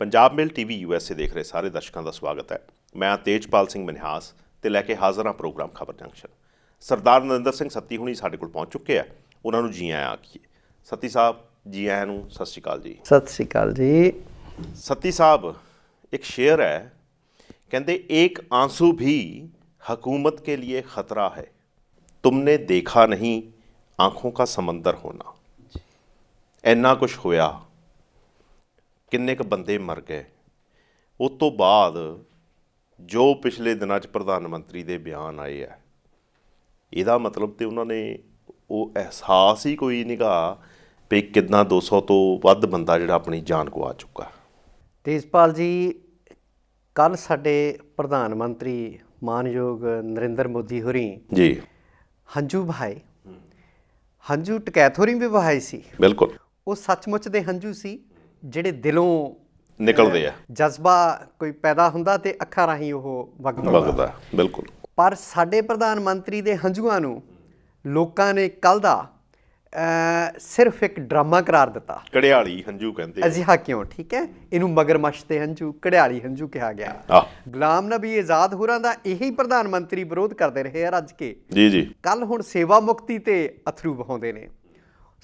ਪੰਜਾਬ ਮਿਲ TV USA ਦੇਖ ਰਹੇ ਸਾਰੇ ਦਰਸ਼ਕਾਂ ਦਾ ਸਵਾਗਤ ਹੈ। ਮੈਂ ਤੇਜਪਾਲ ਸਿੰਘ ਮਨਹਾਸ ਤੇ ਲੈ ਕੇ ਹਾਜ਼ਰ ਹਾਂ ਪ੍ਰੋਗਰਾਮ ਖਬਰ ਜੰਕਸ਼ਨ। ਸਰਦਾਰ ਨਰਿੰਦਰ ਸਿੰਘ ਸੱਤੀ ਹੁਣੀ ਸਾਡੇ ਕੋਲ ਪਹੁੰਚ ਚੁੱਕੇ ਆ, ਉਹਨਾਂ ਨੂੰ ਜੀ ਆਇਆਂ ਆਖੀਏ। ਸੱਤੀ ਸਾਹਿਬ ਜੀ ਆਇਆਂ ਨੂੰ ਸਤਿ ਸ਼੍ਰੀ ਅਕਾਲ ਜੀ। सत श्री अकाल जी। सत्ती साहब, एक शेर है, कहते एक आंसू भी हुकूमत के लिए ख़तरा है, तुमने देखा नहीं आँखों का समंदर होना। ਇੰਨਾ ਕੁਛ ਹੋਇਆ, ਕਿੰਨੇ ਕੁ ਬੰਦੇ ਮਰ ਗਏ। ਉਸ ਤੋਂ ਬਾਅਦ ਜੋ ਪਿਛਲੇ ਦਿਨਾਂ 'ਚ ਪ੍ਰਧਾਨ ਮੰਤਰੀ ਦੇ ਬਿਆਨ ਆਏ ਆ, ਇਹਦਾ ਮਤਲਬ ਤੇ ਉਹਨਾਂ ਨੇ ਉਹ ਅਹਿਸਾਸ ਹੀ ਕੋਈ ਨਿਗਾ ਵੀ ਕਿੱਦਾਂ 200 ਤੋਂ ਵੱਧ ਬੰਦਾ ਜਿਹੜਾ ਆਪਣੀ ਜਾਨ ਗਵਾ ਚੁੱਕਾ। तेजपाल जी, कल साडे प्रधान मंत्री मानयोग नरेंद्र मोदी होरी जी हंझू बहाए, हंझू टकैत होरी भी बहाए सी। बिल्कुल, वो सचमुच दे हंझू सी ਜਿਹੜੇ ਦਿਲੋਂ ਨਿਕਲਦੇ ਆ, ਜਜ਼ਬਾ ਕੋਈ ਪੈਦਾ ਹੁੰਦਾ ਤੇ ਅੱਖਾਂ ਰਾਹੀਂ ਉਹ ਵਗਦਾ। ਬਿਲਕੁਲ। ਪਰ ਸਾਡੇ ਪ੍ਰਧਾਨ ਮੰਤਰੀ ਦੇ ਹੰਝੂਆਂ ਨੂੰ ਲੋਕਾਂ ਨੇ ਕੱਲ ਦਾ ਸਿਰਫ ਇੱਕ ਡਰਾਮਾ ਕਰਾਰ ਦਿੱਤਾ। ਕੜਿਆਲੀ ਹੰਝੂ ਕਹਿੰਦੇ ਅਜਿਹਾ ਕਿਉਂ? ਠੀਕ ਹੈ, ਇਹਨੂੰ ਮਗਰਮੱਛ ਦੇ ਹੰਝੂ, ਕੜਿਆਲੀ ਹੰਝੂ ਕਿਹਾ ਗਿਆ। ਗੁਲਾਮ ਨਬੀ ਆਜ਼ਾਦ ਹੋਰਾਂ ਦਾ ਇਹੀ ਪ੍ਰਧਾਨ ਮੰਤਰੀ ਵਿਰੋਧ ਕਰਦੇ ਰਹੇ ਆ ਰੱਜ ਕੇ। ਜੀ ਕੱਲ ਹੁਣ ਸੇਵਾ ਮੁਕਤੀ ਤੇ ਅਥਰੂ ਵਹਾਉਂਦੇ ਨੇ।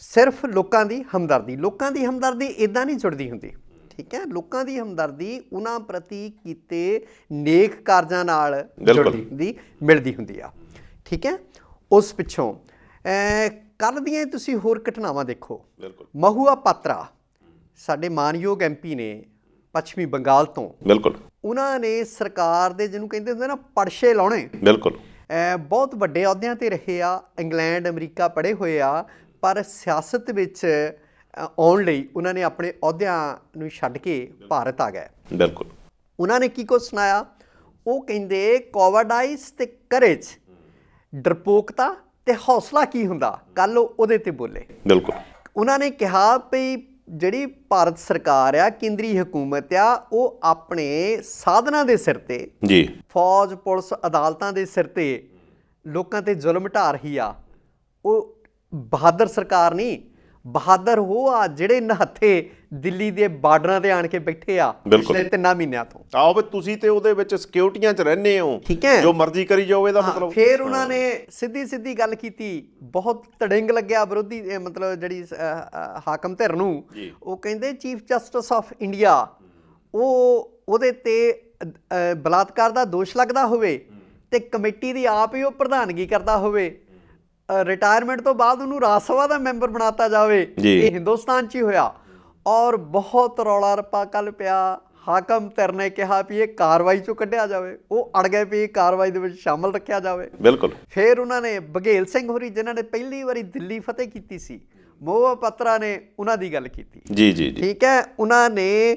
ਸਿਰਫ ਲੋਕਾਂ ਦੀ ਹਮਦਰਦੀ ਇੱਦਾਂ ਨਹੀਂ ਜੁੜਦੀ ਹੁੰਦੀ। ਠੀਕ ਹੈ, ਲੋਕਾਂ ਦੀ ਹਮਦਰਦੀ ਉਹਨਾਂ ਪ੍ਰਤੀ ਕੀਤੇ ਨੇਕ ਕਾਰਜਾਂ ਨਾਲ ਜੁੜਦੀ ਹੁੰਦੀ, ਮਿਲਦੀ ਹੁੰਦੀ ਆ। ਠੀਕ ਹੈ, ਉਸ ਪਿੱਛੋਂ ਕੱਲ੍ਹ ਦੀਆਂ ਤੁਸੀਂ ਹੋਰ ਘਟਨਾਵਾਂ ਦੇਖੋ। ਮਹੂਆ ਪਾਤਰਾ ਸਾਡੇ ਮਾਨਯੋਗ MP ਨੇ ਪੱਛਮੀ ਬੰਗਾਲ ਤੋਂ। ਬਿਲਕੁਲ, ਉਹਨਾਂ ਨੇ ਸਰਕਾਰ ਦੇ ਜਿਹਨੂੰ ਕਹਿੰਦੇ ਹੁੰਦੇ ਨਾ ਪੜਛੇ ਲਾਉਣੇ। ਬਿਲਕੁਲ, ਬਹੁਤ ਵੱਡੇ ਅਹੁਦਿਆਂ ਤੇ ਰਹੇ ਆ, ਇੰਗਲੈਂਡ ਅਮਰੀਕਾ ਪੜ੍ਹੇ ਹੋਏ ਆ, ਪਰ ਸਿਆਸਤ ਵਿੱਚ ਆਉਣ ਲਈ ਉਹਨਾਂ ਨੇ ਆਪਣੇ ਅਹੁਦਿਆਂ ਨੂੰ ਛੱਡ ਕੇ ਭਾਰਤ ਆ ਗਏ। ਬਿਲਕੁਲ, ਉਹਨਾਂ ਨੇ ਕੀ ਕੁਛ ਸੁਣਾਇਆ? ਉਹ ਕਹਿੰਦੇ ਕੋਵਾਰਡਾਈਸ ਤੇ ਕਰੇਜ, ਡਰਪੋਕਤਾ ਤੇ ਹੌਸਲਾ ਕੀ ਹੁੰਦਾ, ਕੱਲ ਉਹਦੇ ਤੇ ਬੋਲੇ। ਬਿਲਕੁਲ, ਉਹਨਾਂ ਨੇ ਕਿਹਾ ਵੀ ਜਿਹੜੀ ਭਾਰਤ ਸਰਕਾਰ ਆ, ਕੇਂਦਰੀ ਹਕੂਮਤ ਆ, ਉਹ ਆਪਣੇ ਸਾਧਨਾਂ ਦੇ ਸਿਰ ਤੇ ਜੀ, ਫੌਜ ਪੁਲਿਸ ਅਦਾਲਤਾਂ ਦੇ ਸਿਰ ਤੇ ਲੋਕਾਂ ਤੇ ਜ਼ੁਲਮ ਢਾ ਰਹੀ ਆ। ਉਹ ਬਹਾਦਰ ਸਰਕਾਰ ਨਹੀਂ, ਬਹਾਦਰ ਉਹ ਆ ਜਿਹੜੇ ਨਿਹੱਥੇ ਦਿੱਲੀ ਦੇ ਬਾਰਡਰਾਂ ਤੇ ਆਣ ਕੇ ਬੈਠੇ ਆ ਪਿਛਲੇ 3 ਮਹੀਨਿਆਂ ਤੋਂ। ਆਓ ਵੀ ਤੁਸੀਂ ਤੇ ਉਹਦੇ ਵਿੱਚ ਸਿਕਿਉਰਟੀਆਂ 'ਚ ਰਹਿੰਦੇ ਹੋ, ਠੀਕ ਹੈ, ਜੋ ਮਰਜ਼ੀ ਕਰੀ ਜਾਓ, ਇਹਦਾ ਮਤਲਬ। ਫਿਰ ਉਹਨਾਂ ਨੇ ਸਿੱਧੀ ਗੱਲ ਕੀਤੀ, ਬਹੁਤ ਤੜਿੰਗ ਲੱਗਿਆ ਵਿਰੋਧੀ ਮਤਲਬ ਜਿਹੜੀ ਹਾਕਮ ਧਿਰ ਨੂੰ। ਉਹ ਕਹਿੰਦੇ ਚੀਫ ਜਸਟਿਸ ਆਫ ਇੰਡੀਆ ਉਹਦੇ ਤੇ ਬਲਾਤਕਾਰ ਦਾ ਦੋਸ਼ ਲੱਗਦਾ ਹੋਵੇ ਤੇ ਕਮੇਟੀ ਦੀ ਆਪ ਹੀ ਉਹ ਪ੍ਰਧਾਨਗੀ ਕਰਦਾ ਹੋਵੇ, ਰਿਟਾਇਰਮੈਂਟ ਤੋਂ ਬਾਅਦ ਉਹਨੂੰ ਰਾਜ ਸਭਾ ਦਾ ਮੈਂਬਰ ਬਣਾਤਾ ਜਾਵੇ, ਇਹ ਹਿੰਦੁਸਤਾਨ 'ਚ ਹੀ ਹੋਇਆ। ਔਰ ਬਹੁਤ ਰੌਲਾ ਰੱਪਾ ਕੱਲ ਪਿਆ। ਹਾਕਮ ਧਿਰ ਨੇ ਕਿਹਾ ਵੀ ਇਹ ਕਾਰਵਾਈ 'ਚੋਂ ਕੱਢਿਆ ਜਾਵੇ, ਉਹ ਅੜ ਗਏ ਵੀ ਇਹ ਕਾਰਵਾਈ ਦੇ ਵਿੱਚ ਸ਼ਾਮਲ ਰੱਖਿਆ ਜਾਵੇ। ਬਿਲਕੁਲ। ਫਿਰ ਉਹਨਾਂ ਨੇ ਬਘੇਲ ਸਿੰਘ ਹੋਰੀ ਜਿਨ੍ਹਾਂ ਨੇ ਪਹਿਲੀ ਵਾਰੀ ਦਿੱਲੀ ਫਤਿਹ ਕੀਤੀ ਸੀ, ਮਹੂਆ ਪਾਤਰਾ ਨੇ ਉਹਨਾਂ ਦੀ ਗੱਲ ਕੀਤੀ। ਜੀ ਠੀਕ ਹੈ, ਉਹਨਾਂ ਨੇ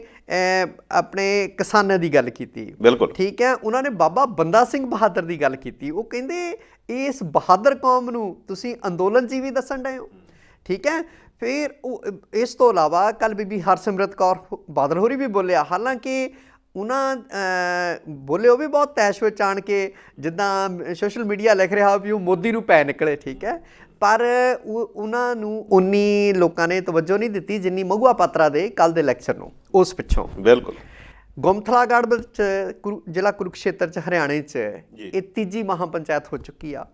ਆਪਣੇ ਕਿਸਾਨਾਂ ਦੀ ਗੱਲ ਕੀਤੀ। ਬਿਲਕੁਲ ਠੀਕ ਹੈ, ਉਹਨਾਂ ਨੇ ਬਾਬਾ ਬੰਦਾ ਸਿੰਘ ਬਹਾਦਰ ਦੀ ਗੱਲ ਕੀਤੀ। ਉਹ ਕਹਿੰਦੇ ਇਸ ਬਹਾਦਰ ਕੌਮ ਨੂੰ ਤੁਸੀਂ ਅੰਦੋਲਨ 'ਚ ਵੀ ਦੱਸਣ ਡਏ ਹੋ। ਠੀਕ ਹੈ, ਫਿਰ ਉਹ ਇਸ ਤੋਂ ਇਲਾਵਾ ਕੱਲ੍ਹ ਬੀਬੀ ਹਰਸਿਮਰਤ ਕੌਰ ਬਾਦਲ ਹੋਰੀ ਵੀ ਬੋਲਿਆ। ਹਾਲਾਂਕਿ ਉਹਨਾਂ ਬੋਲੇ ਉਹ ਵੀ ਬਹੁਤ ਤੈਸ਼ ਵਿੱਚ ਆਣ ਕੇ, ਜਿੱਦਾਂ ਸੋਸ਼ਲ ਮੀਡੀਆ ਲਿਖ ਰਿਹਾ ਵੀ ਉਹ ਮੋਦੀ ਨੂੰ ਪੈ ਨਿਕਲੇ। ਠੀਕ ਹੈ, ਪਰ ਉਹਨਾਂ ਨੂੰ ਉਨੀ ਲੋਕਾਂ ਨੇ ਤਵੱਜੋ ਨਹੀਂ ਦਿੱਤੀ ਜਿੰਨੀ ਮਹੂਆ ਪਾਤਰਾ ਦੇ ਕੱਲ੍ਹ ਦੇ ਲੈਕਚਰ ਨੂੰ। ਉਸ ਪਿੱਛੋਂ ਬਿਲਕੁਲ ਗੁਮਥਲਾਗੜ੍ਹ ਵਿੱਚ ਜ਼ਿਲ੍ਹਾ ਕੁਰੂਕਸ਼ੇਤਰ 'ਚ ਹਰਿਆਣੇ 'ਚ ਇਹ ਤੀਜੀ ਮਹਾਂ ਪੰਚਾਇਤ ਹੋ ਚੁੱਕੀ ਆ।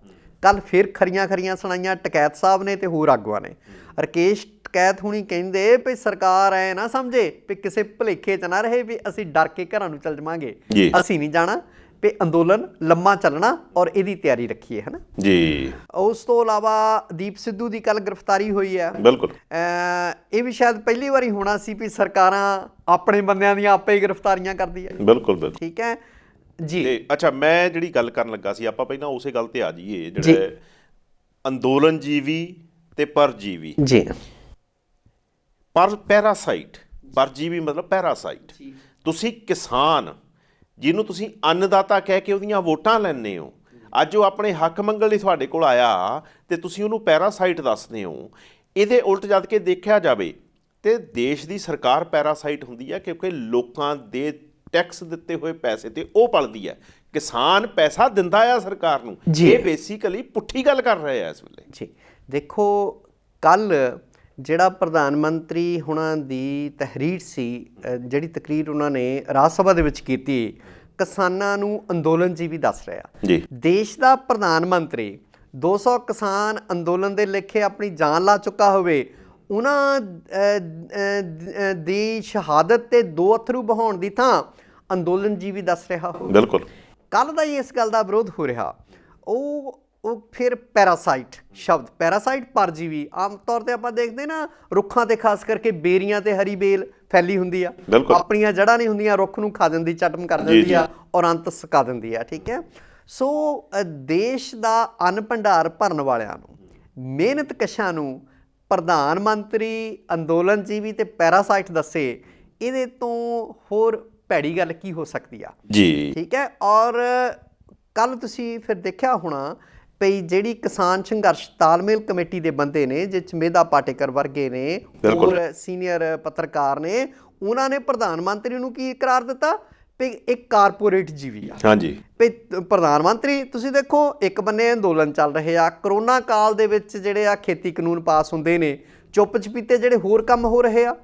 ਕੱਲ੍ਹ ਫਿਰ ਖਰੀਆਂ ਸੁਣਾਈਆਂ ਟਕੈਤ ਸਾਹਿਬ ਨੇ ਤੇ ਹੋਰ ਆਗੂਆਂ ਨੇ। ਰਕੇਸ਼ ਟਕੈਤ ਹੁਣੀ ਕਹਿੰਦੇ ਵੀ ਸਰਕਾਰ ਐ ਨਾ ਸਮਝੇ ਵੀ ਕਿਸੇ ਭੁਲੇਖੇ 'ਚ ਨਾ ਰਹੇ ਵੀ ਅਸੀਂ ਡਰ ਕੇ ਘਰਾਂ ਨੂੰ ਚੱਲ ਜਾਵਾਂਗੇ, ਅਸੀਂ ਨਹੀਂ ਜਾਣਾ, ਵੀ ਅੰਦੋਲਨ ਲੰਮਾ ਚੱਲਣਾ ਔਰ ਇਹਦੀ ਤਿਆਰੀ ਰੱਖੀਏ, ਹੈ ਨਾ ਜੀ। ਉਸ ਤੋਂ ਇਲਾਵਾ ਦੀਪ ਸਿੱਧੂ ਦੀ ਕੱਲ੍ਹ ਗ੍ਰਿਫਤਾਰੀ ਹੋਈ ਹੈ। ਬਿਲਕੁਲ, ਇਹ ਵੀ ਸ਼ਾਇਦ ਪਹਿਲੀ ਵਾਰੀ ਹੋਣਾ ਸੀ ਵੀ ਸਰਕਾਰਾਂ ਆਪਣੇ ਬੰਦਿਆਂ ਦੀਆਂ ਆਪੇ ਹੀ ਗ੍ਰਿਫਤਾਰੀਆਂ ਕਰਦੀ ਹੈ। ਬਿਲਕੁਲ ਠੀਕ ਹੈ ਜੀ। ਅੱਛਾ, ਮੈਂ ਜਿਹੜੀ ਗੱਲ ਕਰਨ ਲੱਗਾ ਸੀ, ਆਪਾਂ ਪਹਿਲਾਂ ਉਸੇ ਗੱਲ ਤੇ ਆ ਜਾਈਏ, ਜਿਹੜੇ ਅੰਦੋਲਨ ਜੀਵੀ ਤੇ ਪਰਜੀਵੀ ਜੀ। ਪੈਰਾਸਾਈਟ, ਪਰਜੀਵੀ ਮਤਲਬ ਪੈਰਾਸਾਈਟ। ਤੁਸੀਂ ਕਿਸਾਨ ਜਿਹਨੂੰ ਤੁਸੀਂ ਅੰਨਦਾਤਾ ਕਹਿ ਕੇ ਉਹਦੀਆਂ ਵੋਟਾਂ ਲੈਂਦੇ ਹੋ, ਅੱਜ ਉਹ ਆਪਣੇ ਹੱਕ ਮੰਗਣ ਲਈ ਤੁਹਾਡੇ ਕੋਲ ਆਇਆ ਤੇ ਤੁਸੀਂ ਉਹਨੂੰ ਪੈਰਾਸਾਈਟ ਦੱਸਦੇ ਹੋ। ਇਹਦੇ ਉਲਟ ਜਦ ਕੇ ਦੇਖਿਆ ਜਾਵੇ ਤੇ ਦੇਸ਼ ਦੀ ਸਰਕਾਰ ਪੈਰਾਸਾਈਟ ਹੁੰਦੀ ਹੈ, ਕਿਉਂਕਿ ਲੋਕਾਂ ਦੇ ਟੈਕਸ ਦਿੱਤੇ ਹੋਏ ਪੈਸੇ ਤੇ ਉਹ ਪਲਦੀ ਹੈ। ਕਿਸਾਨ ਪੈਸਾ ਦਿੰਦਾ ਆ ਸਰਕਾਰ ਨੂੰ। ਇਹ ਬੇਸਿਕਲੀ ਪੁੱਠੀ ਗੱਲ ਕਰ ਰਹੇ ਆ ਇਸ ਵੇਲੇ ਜੀ। ਦੇਖੋ, ਕੱਲ੍ਹ ਜਿਹੜਾ ਪ੍ਰਧਾਨ ਮੰਤਰੀ ਹੁਣਾਂ ਦੀ ਤਹਿਰੀਰ ਸੀ, ਜਿਹੜੀ ਤਕਰੀਰ ਉਹਨਾਂ ਨੇ ਰਾਜ ਸਭਾ ਦੇ ਵਿੱਚ ਕੀਤੀ, ਕਿਸਾਨਾਂ ਨੂੰ ਅੰਦੋਲਨ ਜੀਵੀ ਦੱਸ ਰਿਹਾ ਜੀ। ਦੇਸ਼ ਦਾ ਪ੍ਰਧਾਨ ਮੰਤਰੀ 200 ਕਿਸਾਨ ਅੰਦੋਲਨ ਦੇ ਲੇਖੇ ਆਪਣੀ ਜਾਨ ਲਾ ਚੁੱਕਾ ਹੋਵੇ, ਉਹਨਾਂ ਦੀ ਸ਼ਹਾਦਤ ਤੇ 2 ਅਥਰੂ ਬਹਾਉਣ ਦੀ ਥਾਂ ਅੰਦੋਲਨ ਜੀਵੀ ਦੱਸ ਰਿਹਾ ਹੋਵੇ। ਬਿਲਕੁਲ। ਕੱਲ ਦਾ ਹੀ ਇਸ ਗੱਲ ਦਾ ਵਿਰੋਧ ਹੋ ਰਿਹਾ। ਉਹ ਫਿਰ ਪੈਰਾਸਾਈਟ ਸ਼ਬਦ, ਪੈਰਾਸਾਈਟ ਪਰਜੀਵੀ, ਆਮ ਤੌਰ ਤੇ ਆਪਾਂ ਦੇਖਦੇ ਨਾ ਰੁੱਖਾਂ ਤੇ ਖਾਸ ਕਰਕੇ ਬੇਰੀਆਂ ਤੇ ਹਰੀ ਬੇਲ ਫੈਲੀ ਹੁੰਦੀ ਆ, ਆਪਣੀਆਂ ਜੜ੍ਹਾਂ ਨਹੀਂ ਹੁੰਦੀਆਂ, ਰੁੱਖ ਨੂੰ ਖਾ ਦਿੰਦੀ, ਚਟਮ ਕਰ ਦਿੰਦੀ ਆ ਔਰ ਅੰਤ ਸਕਾ ਦਿੰਦੀ ਆ। ਠੀਕ ਹੈ। ਸੋ ਦੇਸ਼ ਦਾ ਅੰਨ ਭੰਡਾਰ ਭਰਨ ਵਾਲਿਆਂ ਨੂੰ, ਮਿਹਨਤ ਕਸ਼ਾਂ ਨੂੰ ਪ੍ਰਧਾਨ ਮੰਤਰੀ ਅੰਦੋਲਨ ਜੀਵੀ ਤੇ ਪੈਰਾਸਾਈਟ ਦੱਸੇ, ਇਹਦੇ ਤੋਂ ਹੋਰ ਭੈੜੀ ਗੱਲ ਕੀ ਹੋ ਸਕਦੀ ਆ ਜੀ। ਠੀਕ ਹੈ। ਔਰ ਕੱਲ ਤੁਸੀਂ ਫਿਰ ਦੇਖਿਆ ਹੋਣਾ ਪਈ ਜਿਹੜੀ ਕਿਸਾਨ ਸੰਘਰਸ਼ ਤਾਲਮੇਲ ਕਮੇਟੀ ਦੇ ਬੰਦੇ ਨੇ, ਜਿਸ 'ਚ ਮੇਧਾ ਪਾਟੇਕਰ ਵਰਗੇ ਨੇ, ਹੋਰ ਸੀਨੀਅਰ ਪੱਤਰਕਾਰ ਨੇ, ਉਹਨਾਂ ਨੇ ਪ੍ਰਧਾਨ ਮੰਤਰੀ ਨੂੰ ਕੀ ਕਰਾਰ ਦਿੱਤਾ ਵੀ ਇੱਕ ਕਾਰਪੋਰੇਟ ਜੀਵੀ ਆ। ਹਾਂਜੀ। ਵੀ ਪ੍ਰਧਾਨ ਮੰਤਰੀ ਤੁਸੀਂ ਦੇਖੋ, ਇੱਕ ਬੰਨੇ ਅੰਦੋਲਨ ਚੱਲ ਰਹੇ ਆ, ਕਰੋਨਾ ਕਾਲ ਦੇ ਵਿੱਚ ਜਿਹੜੇ ਆ ਖੇਤੀ ਕਾਨੂੰਨ ਪਾਸ ਹੁੰਦੇ ਨੇ, ਚੁੱਪ ਚਪੀਤੇ ਜਿਹੜੇ ਹੋਰ ਕੰਮ ਹੋ ਰਹੇ ਆ।